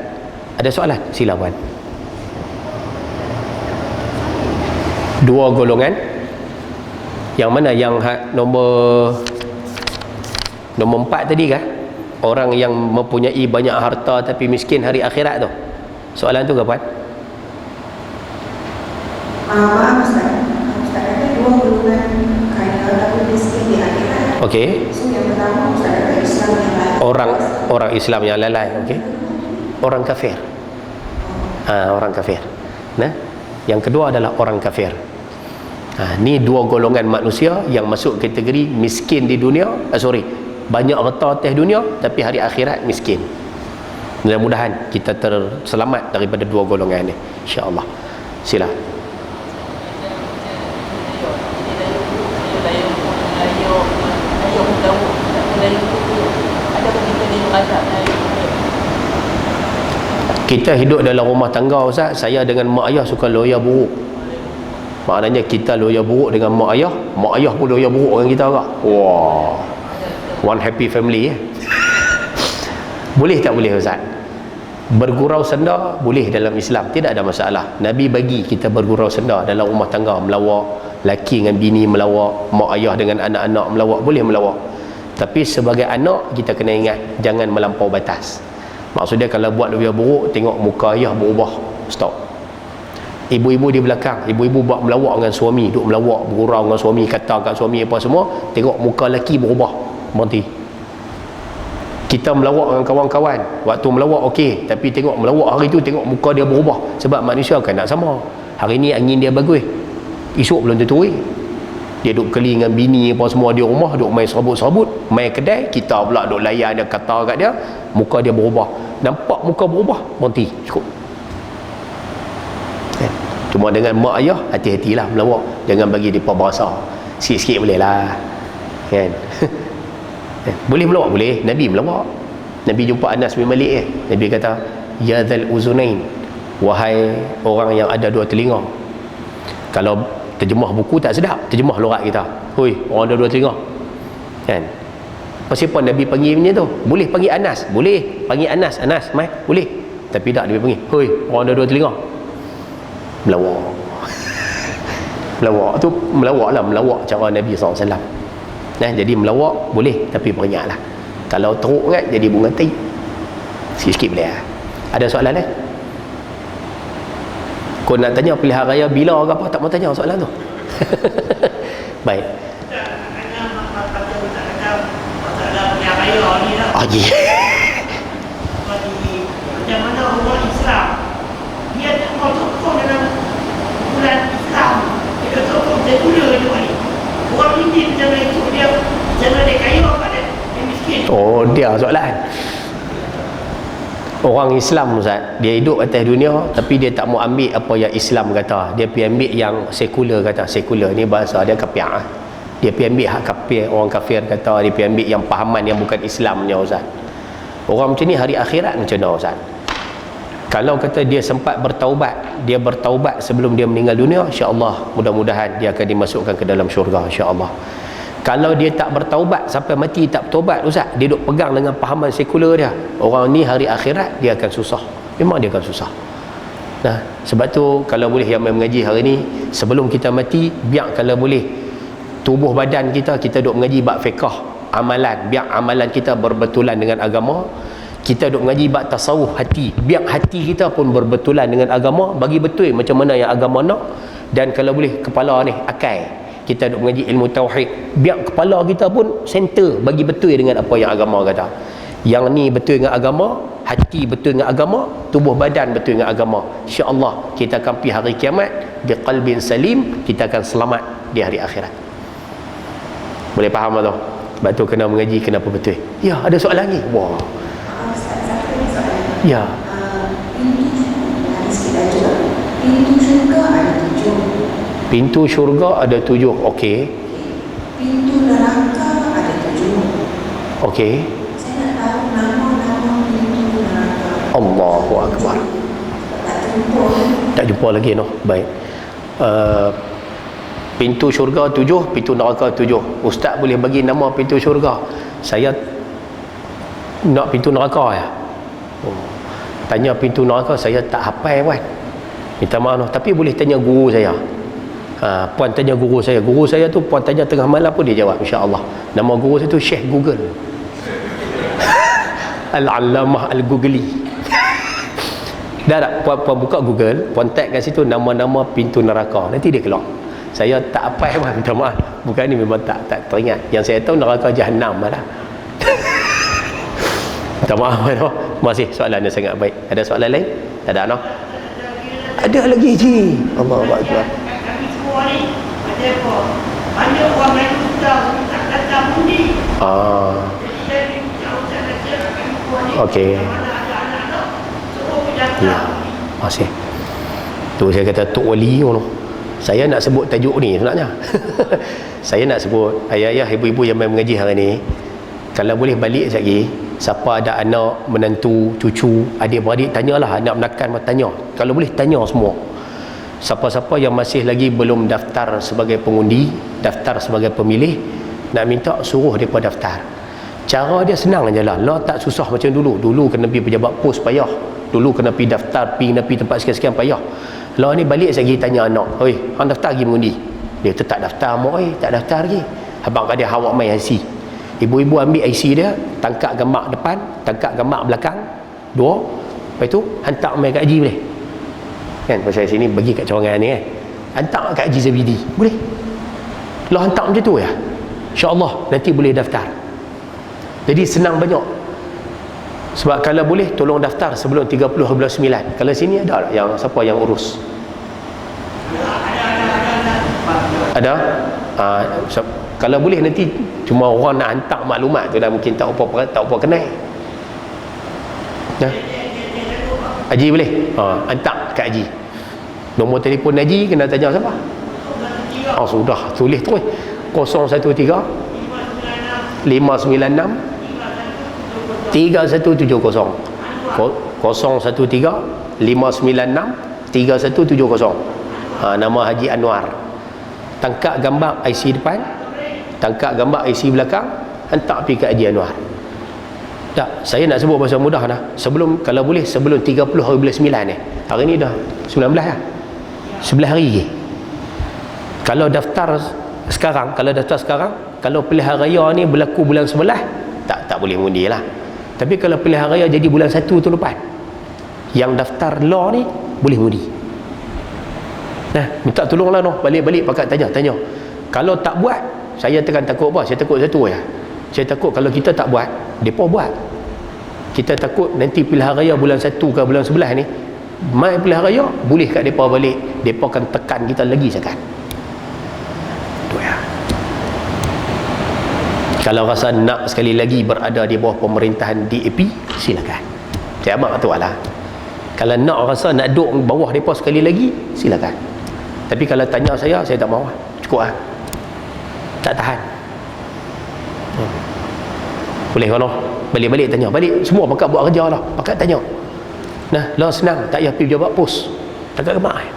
ada soalan? Silakan. 2 golongan. Yang mana? Yang nombor 4 tadi kah? Orang yang mempunyai banyak harta tapi miskin hari akhirat tu. Soalan tu kapan? Ustaz kata 2 golongan kaya tapi miskin di akhirat. Okey. So yang pertama Ustaz kata Islam yang lalai. Orang Islam yang lalai. Okey. Orang kafir. Orang kafir. Yang kedua adalah orang kafir. Ni dua golongan manusia yang masuk kategori miskin di dunia, banyak harta atas dunia tapi hari akhirat miskin. Mudah-mudahan kita terselamat daripada dua golongan ni, insya-Allah. Sila. Kita hidup dalam rumah tangga, Ustaz, saya dengan mak ayah suka loya buruk. Maknanya kita loya buruk dengan mak ayah pun loya buruk dengan kita agak. Wah, one happy family. Boleh tak boleh, Ustaz? Bergurau senda boleh dalam Islam, tidak ada masalah. Nabi bagi kita bergurau senda dalam rumah tangga, melawak laki dengan bini, melawak mak ayah dengan anak-anak, melawak, boleh melawak. Tapi sebagai anak kita kena ingat jangan melampau batas. Maksudnya kalau buat lebih buruk, tengok muka ayah berubah, stop. Ibu-ibu di belakang, ibu-ibu buat melawak dengan suami, duk melawak, bergurau dengan suami, kata kat suami apa semua, tengok muka lelaki berubah, berhenti. Kita melawak dengan kawan-kawan, waktu melawak okey, tapi tengok melawak hari tu, tengok muka dia berubah. Sebab manusia kan nak sama. Hari ni angin dia bagus, esok belum tentu. Dia duk keli dengan bini apa semua di rumah, duk main serabut-serabut, main kedai, kita pula duk layan dia, kata kat dia, muka dia berubah. Nampak muka berubah, berhenti, cukup. Cuma dengan mak ayah, hati-hatilah melawak, jangan bagi dia bahasa. Sikit-sikit boleh lah, kan? Boleh melawak? Boleh. Nabi melawak. Nabi jumpa Anas bin Malik, Nabi kata, ya dzal uzunain, wahai orang yang ada dua telinga. Kalau terjemah buku tak sedap, terjemah lorat kita, hoi orang ada dua telinga, kan? Siapa Nabi panggil macam tu? Boleh panggil Anas, boleh panggil Anas, mai, boleh. Tapi tak Nabi panggil, hoi orang ada dua telinga. Melawak. Melawak tu, melawak lah, melawak cara Nabi SAW. Jadi melawak boleh, tapi beriaklah. Kalau teruk kan jadi bunga tai, sikit-sikit boleh lah. Ada soalan lain? Kau nak tanya pilihan raya bila ke apa, tak mau tanya soalan tu. Baik. Haji. Macam mana orang Islam dia tak mau sokong dalam bulan Islam, dia sokong sekular tu ni. Orang Hindu macam mana itu, dia kaya apa dia miskin. Oh, dia soalan. Orang Islam, Ustaz, dia hidup atas dunia tapi dia tak mau ambil apa yang Islam kata. Dia pergi ambil yang sekular kata. Sekular ni bahasa dia kapiah. Dia pergi ambil hak kafir, orang kafir kata. Dia pergi ambil yang pahaman yang bukan Islamnya, Ustaz. Orang macam ni hari akhirat macam mana, Ustaz? Kalau kata dia sempat bertaubat, dia bertaubat sebelum dia meninggal dunia, insya-Allah mudah-mudahan dia akan dimasukkan ke dalam syurga, insya-Allah. Kalau dia tak bertaubat sampai mati tak bertaubat, Ustaz, dia duk pegang dengan pahaman sekular dia, orang ni hari akhirat dia akan susah. Memang dia akan susah. Nah, sebab tu kalau boleh yang mengaji hari ni, sebelum kita mati, biar kalau boleh tubuh badan kita duk mengaji bab fiqh, amalan, biar amalan kita berbetulan dengan agama. Kita duk mengaji bab tasawuf hati, biar hati kita pun berbetulan dengan agama, bagi betul macam mana yang agama nak. Dan kalau boleh kepala ni, akal, kita duk mengaji ilmu tauhid, biar kepala kita pun center, bagi betul dengan apa yang agama kata. Yang ni betul dengan agama, hati betul dengan agama, tubuh badan betul dengan agama, insya-Allah kita akan pergi hari kiamat biqalbin salim, kita akan selamat di hari akhirat. Boleh faham tak? Sebab tu kena mengaji, kenapa betul. Ya, ada soalan lagi? Wah. Ya. Pintu syurga ada 7. Okey. Pintu neraka ada 7. Okey. Saya nak tahu nama-nama pintu neraka. Allahu Akbar. Tak jumpa lagi, no. Baik. Pintu syurga 7, pintu neraka 7. Ustaz boleh bagi nama pintu syurga? Saya nak pintu neraka ya. Tanya pintu neraka saya tak hafal, puan. Minta maaf, no. Tapi boleh tanya guru saya. Puan tanya guru saya. Guru saya tu puan tanya tengah malam pun dia jawab, insya-Allah. Nama guru saya tu Syekh Google. Al-Allamah Al-Googli. Dah tak? Puan buka Google, puan tag kat situ nama-nama pintu neraka. Nanti dia keluar. Saya tak hafal, puan. Minta maaf. Bukan ni memang tak teringat. Yang saya tahu neraka Jahannam lah. Minta maaf, no. Masih soalan yang sangat baik. Ada soalan lain? Tak ada, no? Ada lagi, Ji. Allahu Akbar. Kami semua ni Depo. Banyak orang Melayu tahu tak datang undi. Jadi saya minta usaha akan buat ni. Okey. Mana ada anak-anak, semua pergi datang. Ya. Masih. Tu saya kata Tok Wali tu. Saya nak sebut tajuk ni sebenarnya. Saya nak sebut ayah-ayah, ibu-ibu yang main mengaji hari ni, kalau boleh balik sekejap lagi, siapa ada anak, menantu, cucu, adik-beradik, tanyalah. Anak menakan, tanya. Kalau boleh tanya semua. Siapa-siapa yang masih lagi belum daftar sebagai pengundi, daftar sebagai pemilih, nak minta suruh mereka daftar. Cara dia senang je lah. Tak susah macam dulu. Dulu kena pergi pejabat pos payah. Dulu kena pergi daftar, kena pergi tempat sekian-sekian payah. Lah ni balik lagi tanya anak, "Oi, hang daftar lagi mengundi?" Dia tak daftar, mak, tak daftar lagi. Abang kata awak main IC. Ibu-ibu ambil IC dia, tangkap gambar depan, tangkap gambar belakang, dua. Lepas tu hantar main kat haji boleh. Kan pasal sini bagi kat cawangan ni kan. Hantar kat Haji Zabidi. Boleh. Lah hantar macam tu ya. Insya-Allah nanti boleh daftar. Jadi senang banyak. Sebab kalau boleh tolong daftar sebelum 30 bulan 9. Kalau sini ada tak yang siapa yang urus? Ada. Kalau boleh nanti cuma orang nak hantar maklumat tu dah mungkin tak apa kenal. Nah. Haji boleh? Hantar kat Haji. Nombor telefon Haji kena tanya siapa? Sudah tulis tu 013 596 3170 013 596 3170. Nama Haji Anwar. Tangkap gambar IC depan, tangkap gambar IC belakang, hantar pergi ke Haji Anwar. Tak, saya nak sebut bahasa mudah dah. Kalau boleh sebelum 30 hari bulan 9 ni. Hari ni dah 19 lah. 11 hari lagi. Kalau daftar sekarang, kalau pilihan raya ni berlaku bulan 11, tak boleh mengundi lah. Tapi kalau pilihan raya jadi bulan 1 tu lepas, yang daftar law ni boleh mengundi. Nah, minta tolonglah noh, balik-balik pakat tanya. Kalau tak buat, saya takut apa? Saya takut satu ya. Saya takut kalau kita tak buat, depa buat. Kita takut nanti pilihan raya bulan 1 ke bulan 11 ni, mai pilihan raya boleh kat depa balik, depa akan tekan kita lagi sekali. Tu ya. Kalau rasa nak sekali lagi berada di bawah pemerintahan DAP, silakan. Saya amat tu lah. Kalau nak rasa nak duduk bawah depa sekali lagi, silakan. Tapi kalau tanya saya tak mahu. Cukup lah. Tak tahan. Boleh kan? Balik-balik tanya. Balik semua pakat buat kerja lah. Pakat tanya. Nah, lah senang. Tak payah pergi pejabat pos. Tak kemak.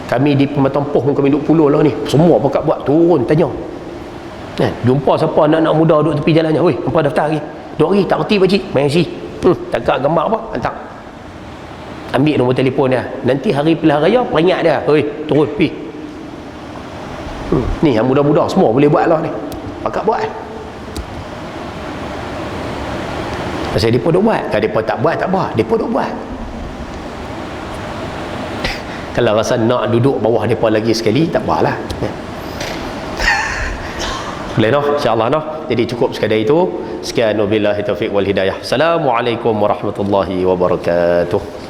Kami di Pematang Poh kami duduk pulau lah ni. Semua pakat buat. Turun tanya. Nah, jumpa siapa anak-anak muda duduk tepi jalannya. Weh, hampa daftar lagi. 2 hari tak reti pakcik. Main si. Tangkap gambar apa? Hantar. Ambil nombor telefon dia. Nanti hari pilihan raya peringat dia. Weh, turun pergi. Ni yang muda-muda semua boleh buat lah ni. Pakat buat. Pasal mereka duk buat. Kalau mereka tak buat, tak apa. Mereka duk buat. Kalau rasa nak duduk bawah mereka lagi sekali, tak apalah. Boleh noh? InsyaAllah noh. Jadi cukup sekadar itu. Sekian wabillahi taufiq wal hidayah. Assalamualaikum warahmatullahi wabarakatuh.